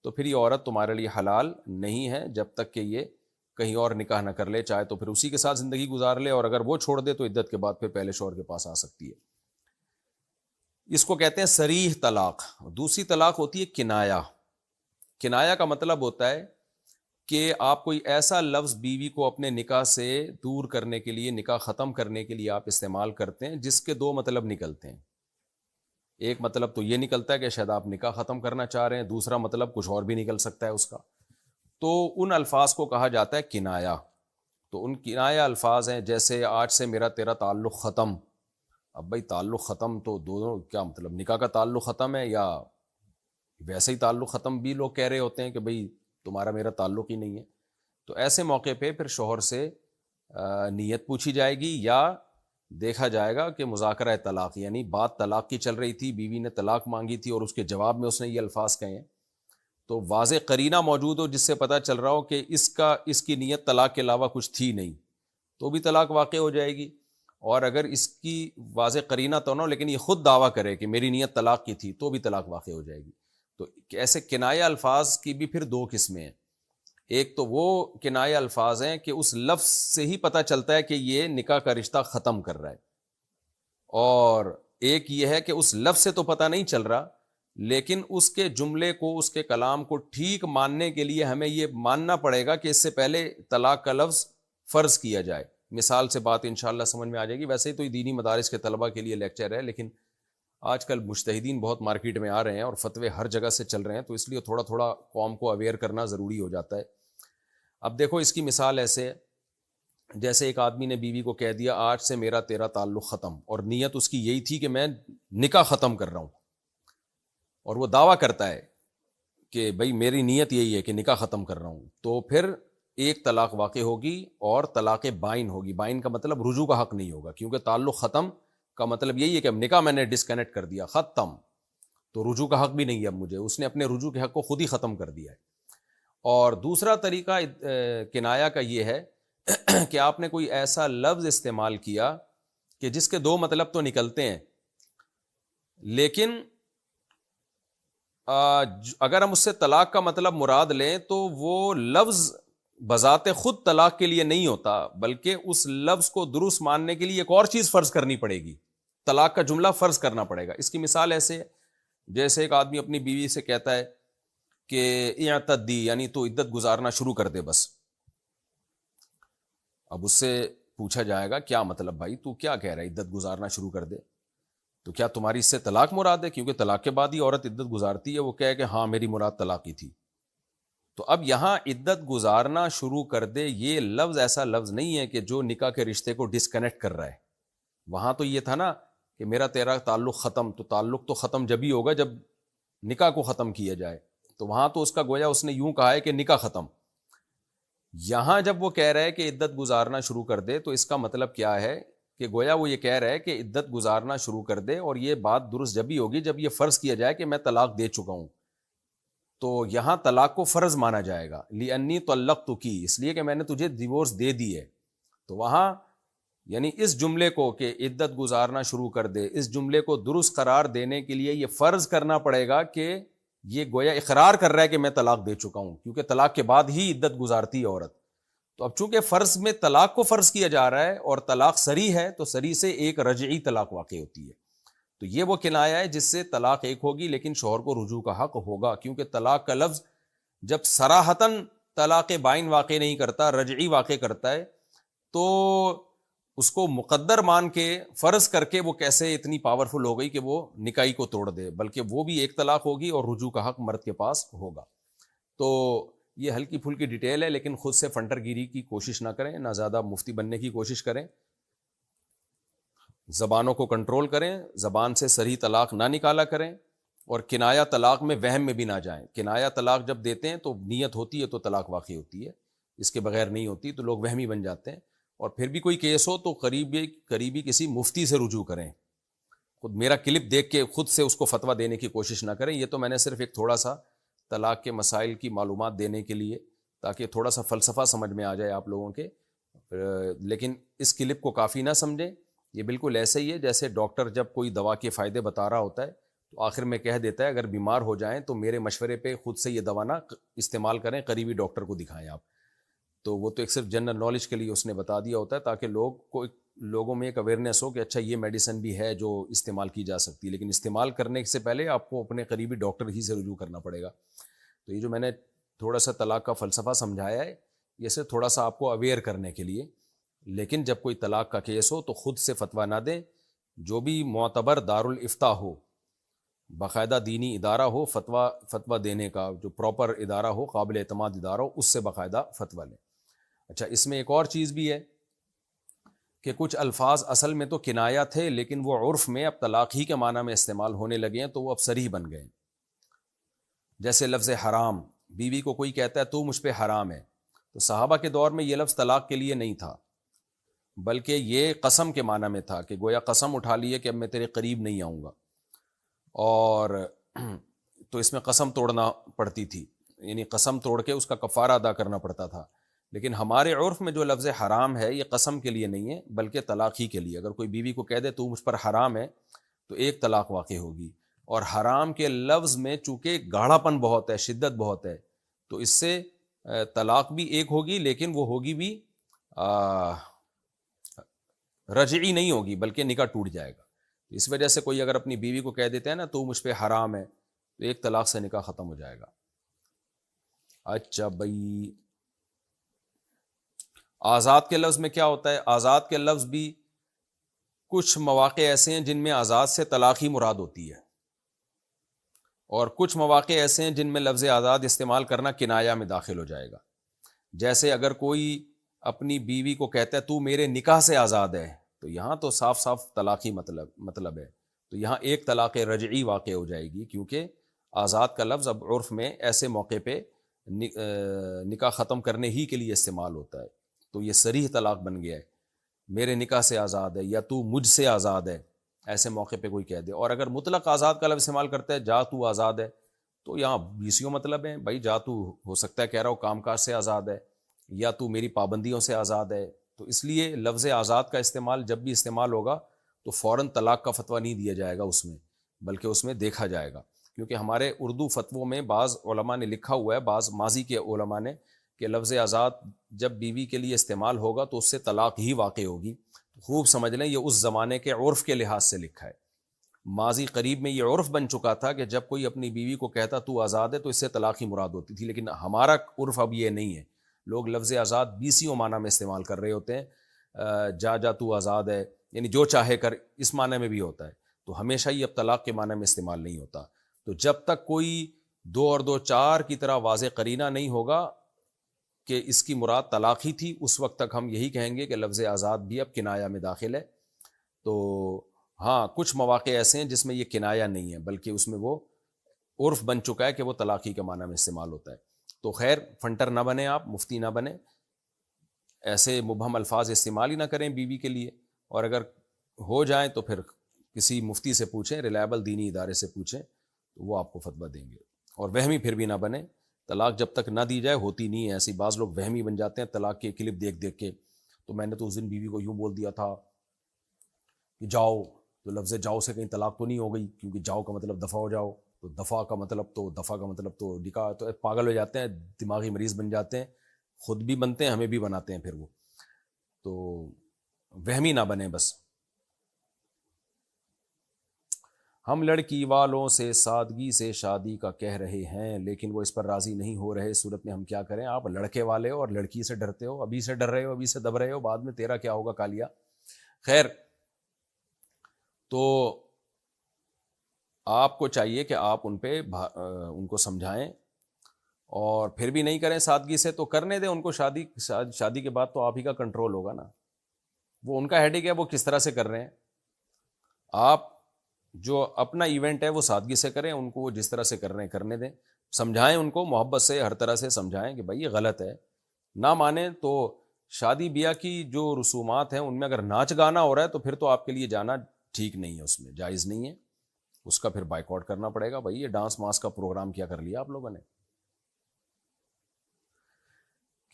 تو پھر یہ عورت تمہارے لیے حلال نہیں ہے جب تک کہ یہ کہیں اور نکاح نہ کر لے. چاہے تو پھر اسی کے ساتھ زندگی گزار لے، اور اگر وہ چھوڑ دے تو عدت کے بعد پھر پہلے شوہر کے پاس آ سکتی ہے. اس کو کہتے ہیں صریح طلاق. دوسری طلاق ہوتی ہے کنایا. کنایا کا مطلب ہوتا ہے کہ آپ کوئی ایسا لفظ بیوی کو اپنے نکاح سے دور کرنے کے لیے، نکاح ختم کرنے کے لیے آپ استعمال کرتے ہیں جس کے 2 مطلب نکلتے ہیں. ایک مطلب تو یہ نکلتا ہے کہ شاید آپ نکاح ختم کرنا چاہ رہے ہیں، دوسرا مطلب کچھ اور بھی نکل سکتا ہے اس کا. تو ان الفاظ کو کہا جاتا ہے کنایا. تو ان کنایا الفاظ ہیں جیسے آج سے میرا تیرا تعلق ختم. اب بھائی تعلق ختم تو دونوں کیا مطلب، نکاح کا تعلق ختم ہے یا ویسے ہی تعلق ختم بھی لوگ کہہ رہے ہوتے ہیں کہ بھئی تمہارا میرا تعلق ہی نہیں ہے. تو ایسے موقع پہ پھر شوہر سے نیت پوچھی جائے گی یا دیکھا جائے گا کہ مذاکرہ طلاق، یعنی بات طلاق کی چل رہی تھی، بیوی نے طلاق مانگی تھی اور اس کے جواب میں اس نے یہ الفاظ کہے ہیں، تو واضح قرینہ موجود ہو جس سے پتہ چل رہا ہو کہ اس کی نیت طلاق کے علاوہ کچھ تھی نہیں، تو بھی طلاق واقع ہو جائے گی. اور اگر اس کی واضح قرینہ تو نہ ہو لیکن یہ خود دعویٰ کرے کہ میری نیت طلاق کی تھی تو بھی طلاق واقع ہو جائے گی. تو ایسے کنایہ الفاظ کی بھی پھر دو قسمیں ہیں. ایک تو وہ کنایہ الفاظ ہیں کہ اس لفظ سے ہی پتہ چلتا ہے کہ یہ نکاح کا رشتہ ختم کر رہا ہے, اور ایک یہ ہے کہ اس لفظ سے تو پتہ نہیں چل رہا لیکن اس کے جملے کو, اس کے کلام کو ٹھیک ماننے کے لیے ہمیں یہ ماننا پڑے گا کہ اس سے پہلے طلاق کا لفظ فرض کیا جائے. مثال سے بات انشاءاللہ سمجھ میں آ جائے گی. ویسے ہی تو یہ دینی مدارس کے طلبہ کے لیے لیکچر ہے, لیکن آج کل مجتہدین بہت مارکیٹ میں آ رہے ہیں اور فتوے ہر جگہ سے چل رہے ہیں, تو اس لیے تھوڑا تھوڑا قوم کو اویئر کرنا ضروری ہو جاتا ہے. اب دیکھو اس کی مثال ایسے ہے, جیسے ایک آدمی نے بیوی کو کہہ دیا آج سے میرا تیرا تعلق ختم, اور نیت اس کی یہی تھی کہ میں نکاح ختم کر رہا ہوں, اور وہ دعویٰ کرتا ہے کہ بھئی میری نیت یہی ہے کہ نکاح ختم کر رہا ہوں, تو پھر ایک طلاق واقع ہوگی اور طلاق بائن ہوگی. بائن کا مطلب رجوع کا حق نہیں ہوگا, کیونکہ تعلق ختم کا مطلب یہی ہے کہ اب نکاح میں نے ڈسکنیکٹ کر دیا, ختم, تو رجوع کا حق بھی نہیں ہے اب مجھے. اس نے اپنے رجوع کے حق کو خود ہی ختم کر دیا ہے. اور دوسرا طریقہ کنایا کا یہ ہے کہ آپ نے کوئی ایسا لفظ استعمال کیا کہ جس کے دو مطلب تو نکلتے ہیں, لیکن اگر ہم اس سے طلاق کا مطلب مراد لیں تو وہ لفظ بذات خود طلاق کے لیے نہیں ہوتا, بلکہ اس لفظ کو درست ماننے کے لیے ایک اور چیز فرض کرنی پڑے گی, طلاق کا جملہ فرض کرنا پڑے گا. اس کی مثال ایسے ہے جیسے ایک آدمی اپنی بیوی سے کہتا ہے کہ اعتدی, یعنی تو عدت گزارنا شروع کر دے بس. اب اس سے پوچھا جائے گا کیا مطلب بھائی, تو کیا کہہ رہا ہے عدت گزارنا شروع کر دے, تو کیا تمہاری اس سے طلاق مراد ہے؟ کیونکہ طلاق کے بعد ہی عورت عدت گزارتی ہے. وہ کہے کہ ہاں میری مراد طلاق ہی تھی. تو اب یہاں عدت گزارنا شروع کر دے یہ لفظ ایسا لفظ نہیں ہے کہ جو نکاح کے رشتے کو ڈسکنیکٹ کر رہا ہے. وہاں تو یہ تھا نا کہ میرا تیرا تعلق ختم, تو تعلق تو ختم جب ہی ہوگا جب نکاح کو ختم کیا جائے, تو وہاں تو اس کا گویا اس نے یوں کہا ہے کہ نکاح ختم. یہاں جب وہ کہہ رہا ہے کہ عدت گزارنا شروع کر دے تو اس کا مطلب کیا ہے کہ گویا وہ یہ کہہ رہا ہے کہ عدت گزارنا شروع کر دے, اور یہ بات درست جب ہی ہوگی جب یہ فرض کیا جائے کہ میں طلاق دے چکا ہوں. تو یہاں طلاق کو فرض مانا جائے گا, لِأَنِّي طَلَّقْتُكِ, اس لیے کہ میں نے تجھے ڈیورس دے دی ہے. تو وہاں یعنی اس جملے کو کہ عدت گزارنا شروع کر دے, اس جملے کو درست قرار دینے کے لیے یہ فرض کرنا پڑے گا کہ یہ گویا اقرار کر رہا ہے کہ میں طلاق دے چکا ہوں, کیونکہ طلاق کے بعد ہی عدت گزارتی ہے عورت. تو اب چونکہ فرض میں طلاق کو فرض کیا جا رہا ہے اور طلاق صریح ہے, تو صریح سے ایک رجعی طلاق واقع ہوتی ہے. تو یہ وہ کنایا ہے جس سے طلاق ایک ہوگی لیکن شوہر کو رجوع کا حق ہوگا, کیونکہ طلاق کا لفظ جب صراحتاً طلاق بائن واقع نہیں کرتا, رجعی واقع کرتا ہے, تو اس کو مقدر مان کے فرض کر کے وہ کیسے اتنی پاورفل ہو گئی کہ وہ نکاحی کو توڑ دے, بلکہ وہ بھی ایک طلاق ہوگی اور رجوع کا حق مرد کے پاس ہوگا. تو یہ ہلکی پھلکی ڈیٹیل ہے, لیکن خود سے فنٹر گیری کی کوشش نہ کریں, نہ زیادہ مفتی بننے کی کوشش کریں, زبانوں کو کنٹرول کریں, زبان سے صریح طلاق نہ نکالا کریں, اور کنایہ طلاق میں وہم میں بھی نہ جائیں. کنایہ طلاق جب دیتے ہیں تو نیت ہوتی ہے تو طلاق واقع ہوتی ہے, اس کے بغیر نہیں ہوتی, تو لوگ وہمی بن جاتے ہیں. اور پھر بھی کوئی کیس ہو تو قریبی کسی مفتی سے رجوع کریں. خود میرا کلپ دیکھ کے خود سے اس کو فتویٰ دینے کی کوشش نہ کریں. یہ تو میں نے صرف ایک تھوڑا سا طلاق کے مسائل کی معلومات دینے کے لیے, تاکہ تھوڑا سا فلسفہ سمجھ میں آ جائے آپ لوگوں کے, لیکن اس کلپ کو کافی نہ سمجھیں. یہ بالکل ایسے ہی ہے جیسے ڈاکٹر جب کوئی دوا کے فائدے بتا رہا ہوتا ہے تو آخر میں کہہ دیتا ہے اگر بیمار ہو جائیں تو میرے مشورے پہ خود سے یہ دوا نہ استعمال کریں, قریبی ڈاکٹر کو دکھائیں آپ. تو وہ تو ایک صرف جنرل نالج کے لیے اس نے بتا دیا ہوتا ہے, تاکہ لوگوں میں ایک اویئرنیس ہو کہ اچھا یہ میڈیسن بھی ہے جو استعمال کی جا سکتی ہے, لیکن استعمال کرنے سے پہلے آپ کو اپنے قریبی ڈاکٹر ہی سے رجوع کرنا پڑے گا. تو یہ جو میں نے تھوڑا سا طلاق کا فلسفہ سمجھایا ہے, یہ صرف تھوڑا سا آپ کو اویئر کرنے کے لیے. لیکن جب کوئی طلاق کا کیس ہو تو خود سے فتویٰ نہ دیں, جو بھی معتبر دارالافتاء ہو, باقاعدہ دینی ادارہ ہو فتویٰ دینے کا, جو پراپر ادارہ ہو, قابل اعتماد ادارہ ہو, اس سے باقاعدہ فتویٰ لیں. اچھا, اس میں ایک اور چیز بھی ہے کہ کچھ الفاظ اصل میں تو کنایہ تھے لیکن وہ عرف میں اب طلاق ہی کے معنی میں استعمال ہونے لگے ہیں, تو وہ اب صریح بن گئے. جیسے لفظ حرام, بیوی کو کوئی کہتا ہے تو مجھ پہ حرام ہے, تو صحابہ کے دور میں یہ لفظ طلاق کے لیے نہیں تھا, بلکہ یہ قسم کے معنی میں تھا کہ گویا قسم اٹھا لیے کہ اب میں تیرے قریب نہیں آؤں گا, اور تو اس میں قسم توڑنا پڑتی تھی, یعنی قسم توڑ کے اس کا کفارہ ادا کرنا پڑتا تھا. لیکن ہمارے عرف میں جو لفظ حرام ہے یہ قسم کے لیے نہیں ہے بلکہ طلاق ہی کے لیے. اگر کوئی بیوی کو کہہ دے تو مجھ پر حرام ہے تو ایک طلاق واقع ہوگی. اور حرام کے لفظ میں چونکہ گاڑھا پن بہت ہے، شدت بہت ہے، تو اس سے طلاق بھی ایک ہوگی، لیکن وہ ہوگی بھی رجعی نہیں ہوگی بلکہ نکاح ٹوٹ جائے گا. اس وجہ سے کوئی اگر اپنی بیوی کو کہہ دیتا ہے نا تو مجھ پہ حرام ہے، تو ایک طلاق سے نکاح ختم ہو جائے گا. اچھا بھائی، آزاد کے لفظ میں کیا ہوتا ہے؟ آزاد کے لفظ بھی کچھ مواقع ایسے ہیں جن میں آزاد سے طلاق ہی مراد ہوتی ہے، اور کچھ مواقع ایسے ہیں جن میں لفظ آزاد استعمال کرنا کنایہ میں داخل ہو جائے گا. جیسے اگر کوئی اپنی بیوی کو کہتا ہے تو میرے نکاح سے آزاد ہے، تو یہاں تو صاف صاف طلاق ہی مطلب ہے، تو یہاں ایک طلاق رجعی واقع ہو جائے گی، کیونکہ آزاد کا لفظ اب عرف میں ایسے موقع پہ نکاح ختم کرنے ہی کے لیے استعمال ہوتا ہے. تو یہ صریح طلاق بن گیا ہے، میرے نکاح سے آزاد ہے یا تو مجھ سے آزاد ہے، ایسے موقع پہ کوئی کہہ دے. اور اگر مطلق آزاد کا لفظ استعمال کرتا ہے، جا تو آزاد ہے، تو یہاں بیسیوں مطلب ہیں بھائی. جا تو ہو سکتا ہے کہہ رہا ہو کام کاج سے آزاد ہے، یا تو میری پابندیوں سے آزاد ہے. تو اس لیے لفظ آزاد کا استعمال جب بھی استعمال ہوگا تو فوراً طلاق کا فتویٰ نہیں دیا جائے گا اس میں، بلکہ اس میں دیکھا جائے گا. کیونکہ ہمارے اردو فتووں میں بعض علماء نے لکھا ہوا ہے، بعض ماضی کے علماء نے، کہ لفظ آزاد جب بیوی کے لیے استعمال ہوگا تو اس سے طلاق ہی واقع ہوگی. خوب سمجھ لیں یہ اس زمانے کے عرف کے لحاظ سے لکھا ہے. ماضی قریب میں یہ عرف بن چکا تھا کہ جب کوئی اپنی بیوی کو کہتا تو آزاد ہے تو اس سے طلاق ہی مراد ہوتی تھی. لیکن ہمارا عرف اب یہ نہیں ہے. لوگ لفظ آزاد بیسیوں معنی میں استعمال کر رہے ہوتے ہیں. جا تو آزاد ہے یعنی جو چاہے کر، اس معنی میں بھی ہوتا ہے. تو ہمیشہ ہی اب طلاق کے معنی میں استعمال نہیں ہوتا. تو جب تک کوئی 2 اور 2 4 کی طرح واضح قرینہ نہیں ہوگا کہ اس کی مراد طلاق ہی تھی، اس وقت تک ہم یہی کہیں گے کہ لفظ آزاد بھی اب کنایہ میں داخل ہے. تو ہاں کچھ مواقع ایسے ہیں جس میں یہ کنایہ نہیں ہے بلکہ اس میں وہ عرف بن چکا ہے کہ وہ طلاقی کے معنی میں استعمال ہوتا ہے. تو خیر فنٹر نہ بنے، آپ مفتی نہ بنے، ایسے مبہم الفاظ استعمال ہی نہ کریں بیوی کے لیے. اور اگر ہو جائیں تو پھر کسی مفتی سے پوچھیں، ریلائبل دینی ادارے سے پوچھیں، تو وہ آپ کو فتویٰ دیں گے. اور وہمی پھر بھی نہ بنے. طلاق جب تک نہ دی جائے ہوتی نہیں ہے. ایسی بعض لوگ وہمی بن جاتے ہیں طلاق کے کلپ دیکھ دیکھ کے. تو میں نے تو اس دن بیوی کو یوں بول دیا تھا کہ جاؤ، تو لفظ جاؤ سے کہیں طلاق تو نہیں ہو گئی، کیونکہ جاؤ کا مطلب دفع ہو جاؤ، تو دفع کا مطلب تو نکاح. تو پاگل ہو جاتے ہیں، دماغی مریض بن جاتے ہیں، خود بھی بنتے ہیں ہمیں بھی بناتے ہیں پھر وہ. تو وہمی نہ بنے بس. ہم لڑکی والوں سے سادگی سے شادی کا کہہ رہے ہیں لیکن وہ اس پر راضی نہیں ہو رہے. صورت میں ہم کیا کریں؟ آپ لڑکے والے ہو اور لڑکی سے ڈرتے ہو، ابھی سے ڈر رہے ہو، ابھی سے دب رہے ہو، بعد میں تیرا کیا ہوگا کالیا. خیر، تو آپ کو چاہیے کہ آپ ان کو سمجھائیں، اور پھر بھی نہیں کریں سادگی سے تو کرنے دیں ان کو. شادی کے بعد تو آپ ہی کا کنٹرول ہوگا نا. وہ ان کا ہیڈک ہے، وہ کس طرح سے کر رہے ہیں. آپ جو اپنا ایونٹ ہے وہ سادگی سے کریں، ان کو وہ جس طرح سے کر رہے ہیں کرنے دیں. سمجھائیں ان کو، محبت سے ہر طرح سے سمجھائیں کہ بھائی یہ غلط ہے. نہ مانیں تو شادی بیاہ کی جو رسومات ہیں ان میں اگر ناچ گانا ہو رہا ہے تو پھر تو آپ کے لیے جانا ٹھیک نہیں ہے، اس میں جائز نہیں ہے. اس کا پھر بائیکاٹ کرنا پڑے گا. بھائی یہ ڈانس ماس کا پروگرام کیا کر لیا آپ لوگوں نے.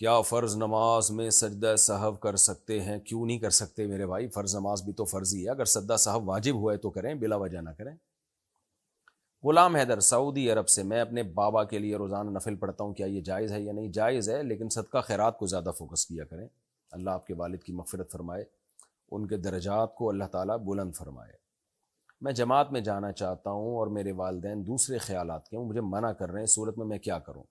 کیا فرض نماز میں سجدہ سہو کر سکتے ہیں؟ کیوں نہیں کر سکتے میرے بھائی؟ فرض نماز بھی تو فرض ہی ہے. اگر سجدہ سہو واجب ہوا ہے تو کریں، بلا وجہ نہ کریں. غلام حیدر سعودی عرب سے، میں اپنے بابا کے لیے روزانہ نفل پڑھتا ہوں، کیا یہ جائز ہے یا نہیں؟ جائز ہے، لیکن صدقہ خیرات کو زیادہ فوکس کیا کریں. اللہ آپ کے والد کی مغفرت فرمائے، ان کے درجات کو اللہ تعالیٰ بلند فرمائے. میں جماعت میں جانا چاہتا ہوں اور میرے والدین دوسرے خیالات کے ہیں، مجھے منع کر رہے ہیں، صورت میں کیا کروں؟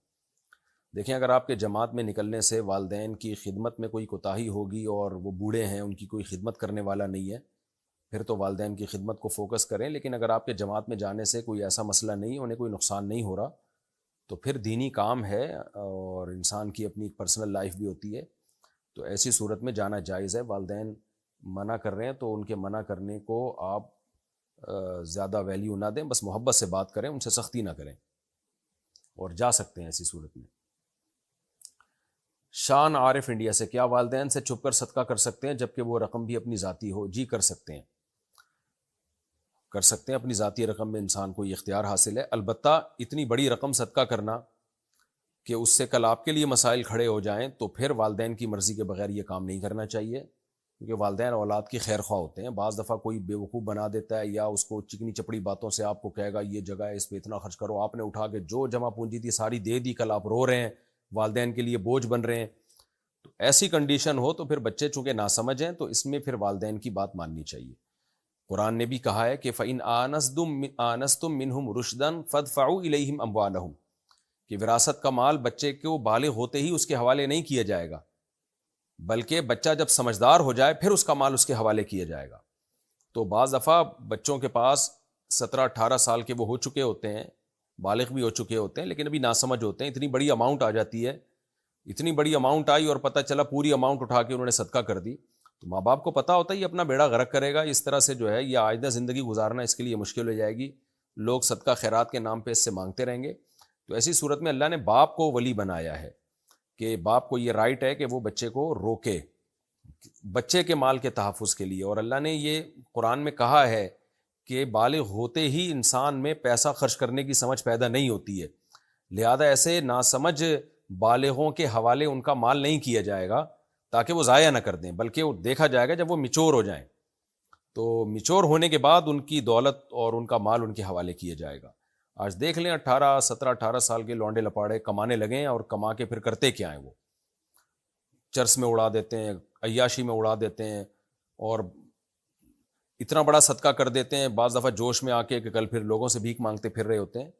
دیکھیں، اگر آپ کے جماعت میں نکلنے سے والدین کی خدمت میں کوئی کوتاہی ہوگی اور وہ بوڑھے ہیں، ان کی کوئی خدمت کرنے والا نہیں ہے، پھر تو والدین کی خدمت کو فوکس کریں. لیکن اگر آپ کے جماعت میں جانے سے کوئی ایسا مسئلہ نہیں، انہیں کوئی نقصان نہیں ہو رہا، تو پھر دینی کام ہے اور انسان کی اپنی پرسنل لائف بھی ہوتی ہے، تو ایسی صورت میں جانا جائز ہے. والدین منع کر رہے ہیں تو ان کے منع کرنے کو آپ زیادہ ویلیو نہ دیں، بس محبت سے بات کریں، ان سے سختی نہ کریں، اور جا سکتے ہیں ایسی صورت میں. شان عارف انڈیا سے، کیا والدین سے چھپ کر صدقہ کر سکتے ہیں جبکہ وہ رقم بھی اپنی ذاتی ہو؟ جی کر سکتے ہیں، کر سکتے ہیں. اپنی ذاتی رقم میں انسان کو یہ اختیار حاصل ہے. البتہ اتنی بڑی رقم صدقہ کرنا کہ اس سے کل آپ کے لیے مسائل کھڑے ہو جائیں، تو پھر والدین کی مرضی کے بغیر یہ کام نہیں کرنا چاہیے، کیونکہ والدین اولاد کی خیر خواہ ہوتے ہیں۔ بعض دفعہ کوئی بیوقوف بنا دیتا ہے یا اس کو چکنی چپڑی باتوں سے آپ کو کہے گا یہ جگہ ہے اس پہ اتنا خرچ کرو، آپ نے اٹھا کے جو جمع پونجی تھی ساری دے دی، کل آپ رو رہے ہیں، والدین کے لیے بوجھ بن رہے ہیں۔ تو ایسی کنڈیشن ہو تو پھر بچے چونکہ ناسمجھ ہیں تو اس میں پھر والدین کی بات ماننی چاہیے۔ قرآن نے بھی کہا ہے کہ فَإِنْ آنَسْتُم مِّنْهُمْ رُشْدًا فَادْفَعُوا إِلَيْهِمْ أَمْوَالَهُمْ، کہ وراثت کا مال بچے کو بالغ ہوتے ہی اس کے حوالے نہیں کیا جائے گا، بلکہ بچہ جب سمجھدار ہو جائے پھر اس کا مال اس کے حوالے کیا جائے گا۔ تو بعض دفعہ بچوں کے پاس 17-18 سال کے وہ ہو چکے ہوتے ہیں، بالغ بھی ہو چکے ہوتے ہیں، لیکن ابھی ناسمجھ ہوتے ہیں، اتنی بڑی اماؤنٹ آ جاتی ہے، اتنی بڑی اماؤنٹ آئی اور پتہ چلا پوری اماؤنٹ اٹھا کے انہوں نے صدقہ کر دی، تو ماں باپ کو پتہ ہوتا ہے یہ اپنا بیڑا غرق کرے گا، اس طرح سے جو ہے یہ آئندہ زندگی گزارنا اس کے لیے مشکل ہو جائے گی، لوگ صدقہ خیرات کے نام پہ اس سے مانگتے رہیں گے۔ تو ایسی صورت میں اللہ نے باپ کو ولی بنایا ہے کہ باپ کو یہ رائٹ ہے کہ وہ بچے کو روکے بچے کے مال کے تحفظ کے لیے، اور اللہ نے یہ قرآن میں کہا ہے کہ بالغ ہوتے ہی انسان میں پیسہ خرچ کرنے کی سمجھ پیدا نہیں ہوتی ہے، لہذا ایسے ناسمجھ بالغوں کے حوالے ان کا مال نہیں کیا جائے گا تاکہ وہ ضائع نہ کر دیں، بلکہ وہ دیکھا جائے گا جب وہ میچور ہو جائیں، تو میچور ہونے کے بعد ان کی دولت اور ان کا مال ان کے حوالے کیا جائے گا۔ آج دیکھ لیں 18 سال کے لونڈے لپاڑے کمانے لگے ہیں، اور کما کے پھر کرتے کیا ہیں، وہ چرس میں اڑا دیتے ہیں، عیاشی میں اڑا دیتے ہیں، اور اتنا بڑا صدقہ کر دیتے ہیں بعض دفعہ جوش میں آ کے کہ کل پھر لوگوں سے بھیک مانگتے پھر رہے ہوتے ہیں۔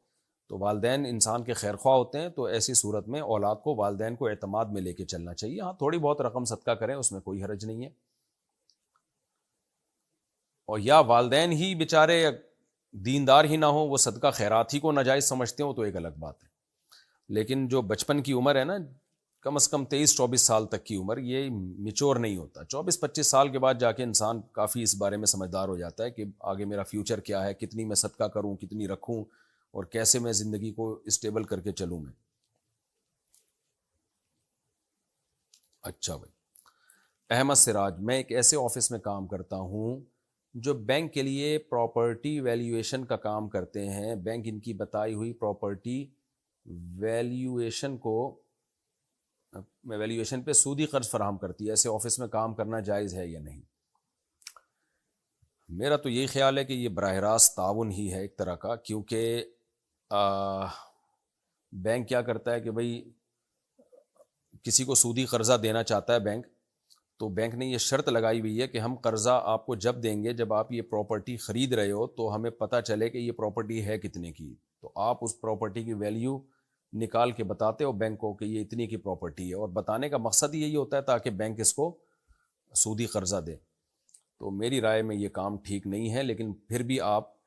تو والدین انسان کے خیر خواہ ہوتے ہیں، تو ایسی صورت میں اولاد کو والدین کو اعتماد میں لے کے چلنا چاہیے۔ ہاں تھوڑی بہت رقم صدقہ کریں، اس میں کوئی حرج نہیں ہے، اور یا والدین ہی بیچارے دیندار ہی نہ ہوں، وہ صدقہ خیرات ہی کو ناجائز سمجھتے ہوں، تو ایک الگ بات ہے۔ لیکن جو بچپن کی عمر ہے نا، کم از کم 23-24 سال تک کی عمر، یہ میچور نہیں ہوتا، 24-25 سال کے بعد جا کے انسان کافی اس بارے میں سمجھدار ہو جاتا ہے کہ آگے میرا فیوچر کیا ہے، کتنی میں صدقہ کروں، کتنی رکھوں، اور کیسے میں زندگی کو اسٹیبل کر کے چلوں میں۔ اچھا بھائی، احمد سراج، میں ایک ایسے آفس میں کام کرتا ہوں جو بینک کے لیے پراپرٹی ویلیویشن کا کام کرتے ہیں، بینک ان کی بتائی ہوئی پراپرٹی ویلیویشن پہ سودی قرض فراہم کرتی ہے، ایسے آفس میں کام کرنا جائز ہے یا نہیں؟ میرا تو یہی خیال ہے کہ یہ براہ راست تعاون ہی ہے ایک طرح کا، کیونکہ بینک کیا کرتا ہے کہ بھائی کسی کو سودی قرضہ دینا چاہتا ہے بینک، تو بینک نے یہ شرط لگائی ہوئی ہے کہ ہم قرضہ آپ کو جب دیں گے جب آپ یہ پراپرٹی خرید رہے ہو تو ہمیں پتہ چلے کہ یہ پراپرٹی ہے کتنے کی، تو آپ اس پراپرٹی کی ویلیو نکال کے بتاتے ہو بینک کو کہ یہ اتنی کی پراپرٹی ہے، اور بتانے کا مقصد یہی ہوتا ہے تاکہ بینک اس کو سودی قرضہ دے۔ تو میری رائے میں یہ کام ٹھیک نہیں ہے، لیکن پھر بھی آپ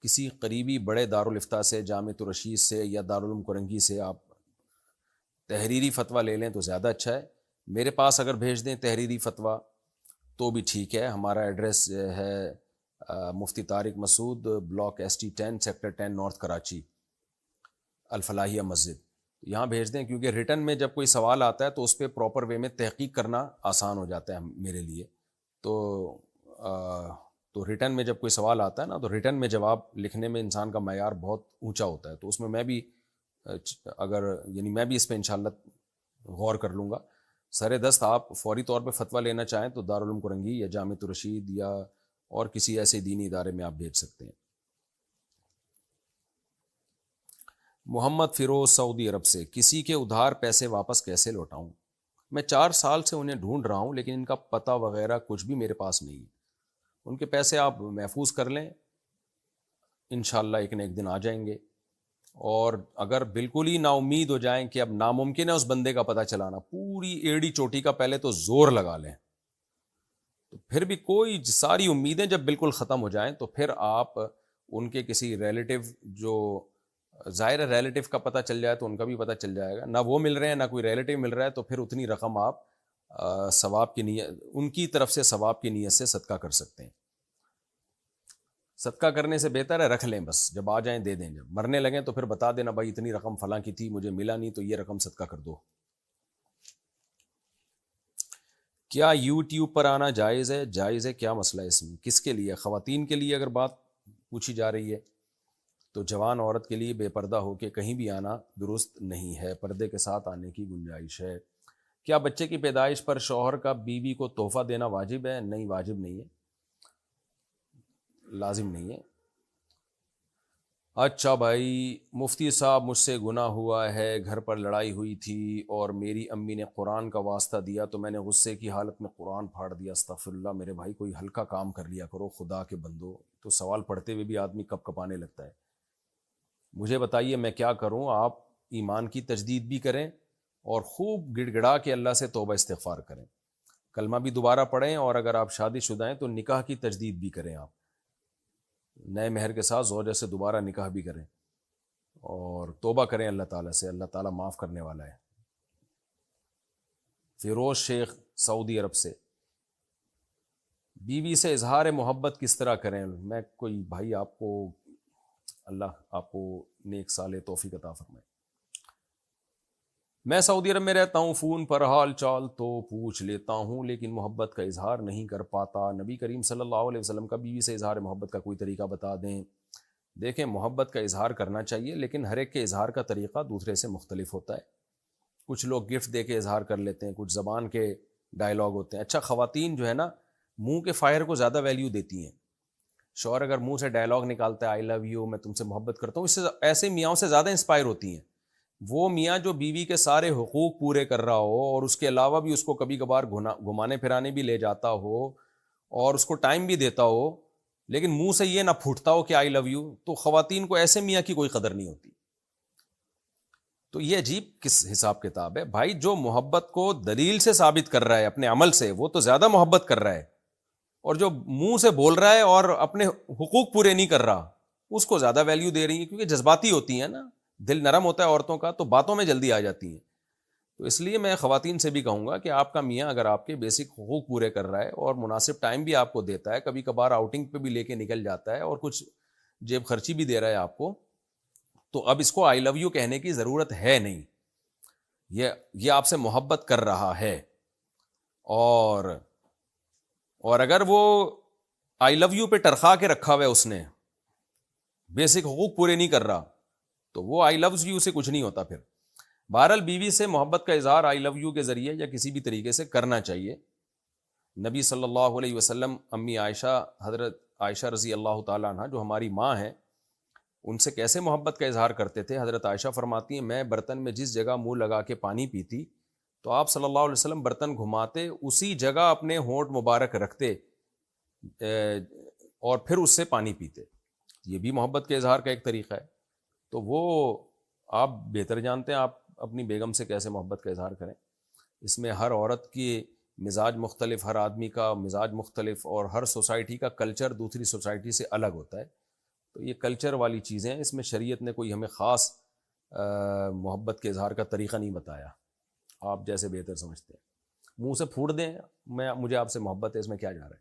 کسی قریبی بڑے دارالفتہ سے، جامعۃ الرشید سے یا دارالعلوم کرنگی سے آپ تحریری فتویٰ لے لیں تو زیادہ اچھا ہے۔ میرے پاس اگر بھیج دیں تحریری فتویٰ تو بھی ٹھیک ہے، ہمارا ایڈریس ہے Mufti Tariq Masood, block ST 10 sector 10 north Karachi, Alfalahiya مسجد، یہاں بھیج دیں، کیونکہ ریٹن میں جب کوئی سوال آتا ہے تو اس پہ پراپر وے میں تحقیق کرنا آسان ہو جاتا ہے میرے لیے۔ تو ریٹن میں جب کوئی سوال آتا ہے نا، تو ریٹن میں جواب لکھنے میں انسان کا معیار بہت اونچا ہوتا ہے، تو اس میں میں بھی میں بھی اس پہ انشاءاللہ غور کر لوں گا۔ سر دست آپ فوری طور پہ فتویٰ لینا چاہیں تو دارالعلوم کرنگی یا جامعۃ الرشید یا اور کسی ایسے دینی ادارے میں آپ بھیج سکتے ہیں۔ محمد فیروز سعودی عرب سے، کسی کے ادھار پیسے واپس کیسے لوٹاؤں؟ میں 4 سال سے انہیں ڈھونڈ رہا ہوں، لیکن ان کا پتہ وغیرہ کچھ بھی میرے پاس نہیں ہے۔ ان کے پیسے آپ محفوظ کر لیں، انشاءاللہ ایک نہ ایک دن آ جائیں گے، اور اگر بالکل ہی نا امید ہو جائیں کہ اب ناممکن ہے اس بندے کا پتہ چلانا، پوری ایڑی چوٹی کا پہلے تو زور لگا لیں، تو پھر بھی کوئی ساری امیدیں جب بالکل ختم ہو جائیں تو پھر آپ ان کے کسی ریلیٹیو، جو ظاہر ہے ریلیٹیو کا پتہ چل جائے تو ان کا بھی پتہ چل جائے گا، نہ وہ مل رہے ہیں نہ کوئی ریلیٹیو مل رہا ہے، تو پھر اتنی رقم آپ ثواب کی نیت، ان کی طرف سے ثواب کی نیت سے صدقہ کر سکتے ہیں۔ صدقہ کرنے سے بہتر ہے رکھ لیں، بس جب آ جائیں دے دیں، جب مرنے لگیں تو پھر بتا دینا بھائی اتنی رقم فلاں کی تھی مجھے ملا نہیں تو یہ رقم صدقہ کر دو۔ کیا یوٹیوب پر آنا جائز ہے؟ جائز ہے، کیا مسئلہ ہے اس میں؟ کس کے لیے؟ خواتین کے لیے اگر بات پوچھی جا رہی ہے تو جوان عورت کے لیے بے پردہ ہو کے کہیں بھی آنا درست نہیں ہے، پردے کے ساتھ آنے کی گنجائش ہے۔ کیا بچے کی پیدائش پر شوہر کا بیوی کو تحفہ دینا واجب ہے؟ نہیں، واجب نہیں ہے، لازم نہیں ہے۔ اچھا بھائی، مفتی صاحب مجھ سے گناہ ہوا ہے، گھر پر لڑائی ہوئی تھی اور میری امی نے قرآن کا واسطہ دیا تو میں نے غصے کی حالت میں قرآن پھاڑ دیا، استغفر اللہ۔ میرے بھائی کوئی ہلکا کام کر لیا کرو، خدا کے بندو، تو سوال پڑھتے ہوئے بھی آدمی کپ کپانے لگتا ہے۔ مجھے بتائیے میں کیا کروں؟ آپ ایمان کی تجدید بھی کریں اور خوب گڑ گڑا کے اللہ سے توبہ استغفار کریں، کلمہ بھی دوبارہ پڑھیں، اور اگر آپ شادی شدہ ہیں تو نکاح کی تجدید بھی کریں، آپ نئے مہر کے ساتھ زوجہ سے دوبارہ نکاح بھی کریں اور توبہ کریں اللہ تعالیٰ سے، اللہ تعالیٰ معاف کرنے والا ہے۔ فیروز شیخ سعودی عرب سے، بیوی سے اظہار محبت کس طرح کریں؟ میں کوئی بھائی آپ کو، اللہ آپ کو نیک صالح توفیق عطا فرمائے۔ میں سعودی عرب میں رہتا ہوں، فون پر حال چال تو پوچھ لیتا ہوں لیکن محبت کا اظہار نہیں کر پاتا، نبی کریم صلی اللہ علیہ وسلم کا بیوی سے اظہار محبت کا کوئی طریقہ بتا دیں۔ دیکھیں، محبت کا اظہار کرنا چاہیے لیکن ہر ایک کے اظہار کا طریقہ دوسرے سے مختلف ہوتا ہے۔ کچھ لوگ گفٹ دے کے اظہار کر لیتے ہیں، کچھ زبان کے ڈائلاگ ہوتے ہیں۔ اچھا، خواتین جو ہے نا منہ کے فائر کو زیادہ ویلیو دیتی ہیں۔ شوہر اگر منہ سے ڈائلاگ نکالتا ہے آئی لو یو، میں تم سے محبت کرتا ہوں، اس سے ایسے میاں سے زیادہ انسپائر ہوتی ہیں۔ وہ میاں جو بیوی کے سارے حقوق پورے کر رہا ہو اور اس کے علاوہ بھی اس کو کبھی کبھار گھمانے پھرانے بھی لے جاتا ہو اور اس کو ٹائم بھی دیتا ہو، لیکن منہ سے یہ نہ پھوٹتا ہو کہ آئی لو یو، تو خواتین کو ایسے میاں کی کوئی قدر نہیں ہوتی۔ تو یہ عجیب کس حساب کتاب ہے بھائی؟ جو محبت کو دلیل سے ثابت کر رہا ہے اپنے عمل سے، وہ تو زیادہ محبت کر رہا ہے، اور جو منہ سے بول رہا ہے اور اپنے حقوق پورے نہیں کر رہا، اس کو زیادہ ویلیو دے رہی ہے، کیونکہ جذباتی ہوتی ہیں نا، دل نرم ہوتا ہے عورتوں کا تو باتوں میں جلدی آ جاتی ہیں۔ تو اس لیے میں خواتین سے بھی کہوں گا کہ آپ کا میاں اگر آپ کے بیسک حقوق پورے کر رہا ہے اور مناسب ٹائم بھی آپ کو دیتا ہے، کبھی کبھار آؤٹنگ پہ بھی لے کے نکل جاتا ہے اور کچھ جیب خرچی بھی دے رہا ہے آپ کو، تو اب اس کو آئی لو یو کہنے کی ضرورت ہے نہیں۔ یہ آپ سے محبت کر رہا ہے، اور اگر وہ آئی لو یو پہ ٹرخا کے رکھا ہوا ہے، اس نے بیسک حقوق پورے نہیں کر رہا، تو وہ آئی لوز یو سے کچھ نہیں ہوتا پھر۔ بہرحال بیوی سے محبت کا اظہار آئی لو یو کے ذریعے یا کسی بھی طریقے سے کرنا چاہیے۔ نبی صلی اللہ علیہ وسلم امی عائشہ، حضرت عائشہ رضی اللہ تعالیٰ عنہ جو ہماری ماں ہیں، ان سے کیسے محبت کا اظہار کرتے تھے؟ حضرت عائشہ فرماتی ہیں میں برتن میں جس جگہ منہ لگا کے پانی پیتی تو آپ صلی اللہ علیہ وسلم برتن گھماتے، اسی جگہ اپنے ہونٹ مبارک رکھتے اور پھر اس سے پانی پیتے۔ یہ بھی محبت کے اظہار کا ایک طریقہ ہے۔ تو وہ آپ بہتر جانتے ہیں آپ اپنی بیگم سے کیسے محبت کا اظہار کریں۔ اس میں ہر عورت کی مزاج مختلف، ہر آدمی کا مزاج مختلف، اور ہر سوسائٹی کا کلچر دوسری سوسائٹی سے الگ ہوتا ہے۔ تو یہ کلچر والی چیزیں ہیں، اس میں شریعت نے کوئی ہمیں خاص محبت کے اظہار کا طریقہ نہیں بتایا، آپ جیسے بہتر سمجھتے ہیں۔ منہ سے پھوٹ دیں مجھے آپ سے محبت ہے، اس میں کیا جا رہا ہے؟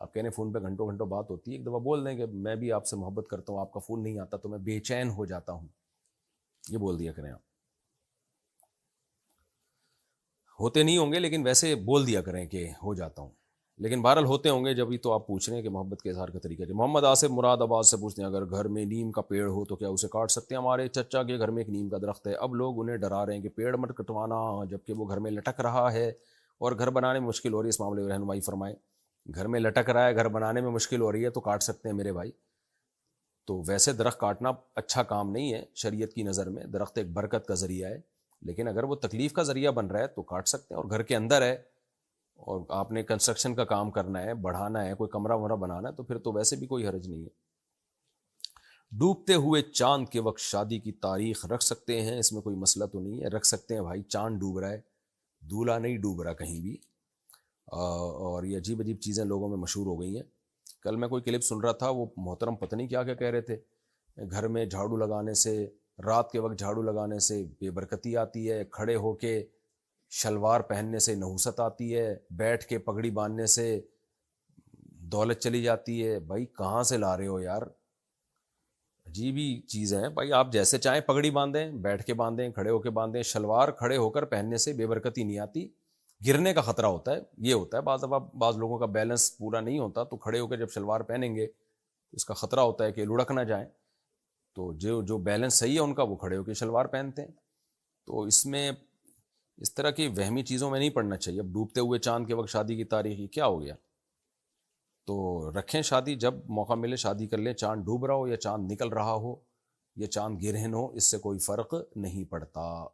آپ کہنے فون پہ گھنٹوں گھنٹوں بات ہوتی ہے، ایک دفعہ بول دیں کہ میں بھی آپ سے محبت کرتا ہوں، آپ کا فون نہیں آتا تو میں بے چین ہو جاتا ہوں، یہ بول دیا کریں۔ آپ ہوتے نہیں ہوں گے لیکن ویسے بول دیا کریں کہ ہو جاتا ہوں، لیکن بہرحال ہوتے ہوں گے، جبھی تو آپ پوچھ رہے ہیں کہ محبت کے اظہار کا طریقہ کیا۔ محمد آصف مراد آباد سے پوچھتے ہیں اگر گھر میں نیم کا پیڑ ہو تو کیا اسے کاٹ سکتے ہیں؟ ہمارے چچا کے گھر میں ایک نیم کا درخت ہے، اب لوگ انہیں ڈرا رہے ہیں کہ پیڑ مت کٹوانا، جبکہ وہ گھر میں لٹک رہا ہے اور گھر بنانے میں مشکل ہو رہی ہے، اس معاملے میں رہنمائی فرمائیں۔ گھر میں لٹک رہا ہے، گھر بنانے میں مشکل ہو رہی ہے تو کاٹ سکتے ہیں میرے بھائی۔ تو ویسے درخت کاٹنا اچھا کام نہیں ہے شریعت کی نظر میں، درخت ایک برکت کا ذریعہ ہے، لیکن اگر وہ تکلیف کا ذریعہ بن رہا ہے تو کاٹ سکتے ہیں۔ اور گھر کے اندر ہے اور آپ نے کنسٹرکشن کا کام کرنا ہے، بڑھانا ہے، کوئی کمرہ ومرہ بنانا ہے، تو پھر تو ویسے بھی کوئی حرج نہیں ہے۔ ڈوبتے ہوئے چاند کے وقت شادی کی تاریخ رکھ سکتے ہیں؟ اس میں کوئی مسئلہ تو نہیں ہے، رکھ سکتے ہیں بھائی، چاند ڈوب رہا ہے، دولہا نہیں ڈوب رہا کہیں بھی۔ اور یہ عجیب عجیب چیزیں لوگوں میں مشہور ہو گئی ہیں۔ کل میں کوئی کلپ سن رہا تھا، وہ محترم پتہ نہیں کیا کہہ رہے تھے، گھر میں جھاڑو لگانے سے، رات کے وقت جھاڑو لگانے سے بے برکتی آتی ہے، کھڑے ہو کے شلوار پہننے سے نحوست آتی ہے، بیٹھ کے پگڑی باندھنے سے دولت چلی جاتی ہے۔ بھائی کہاں سے لا رہے ہو یار؟ عجیب ہی چیز ہے بھائی، آپ جیسے چاہیں پگڑی باندھیں، بیٹھ کے باندھیں، کھڑے ہو کے باندھیں، شلوار کھڑے ہو کر پہننے سے بے برکتی نہیں آتی، گرنے کا خطرہ ہوتا ہے۔ یہ ہوتا ہے بعض دفعہ بعض لوگوں کا بیلنس پورا نہیں ہوتا، تو کھڑے ہو کے جب شلوار پہنیں گے تو اس کا خطرہ ہوتا ہے کہ لڑک نہ جائیں۔ تو جو جو بیلنس صحیح ہے ان کا وہ کھڑے ہو کے شلوار پہنتے ہیں. تو اس میں اس طرح کی وہمی چیزوں میں نہیں پڑنا چاہیے. اب ڈوبتے ہوئے چاند کے وقت شادی کی تاریخی کیا ہو گیا؟ تو رکھیں شادی، جب موقع ملے شادی کر لیں، چاند ڈوب رہا ہو یا چاند نکل رہا ہو یا چاند گرہن ہو، اس سے کوئی فرق نہیں پڑتا.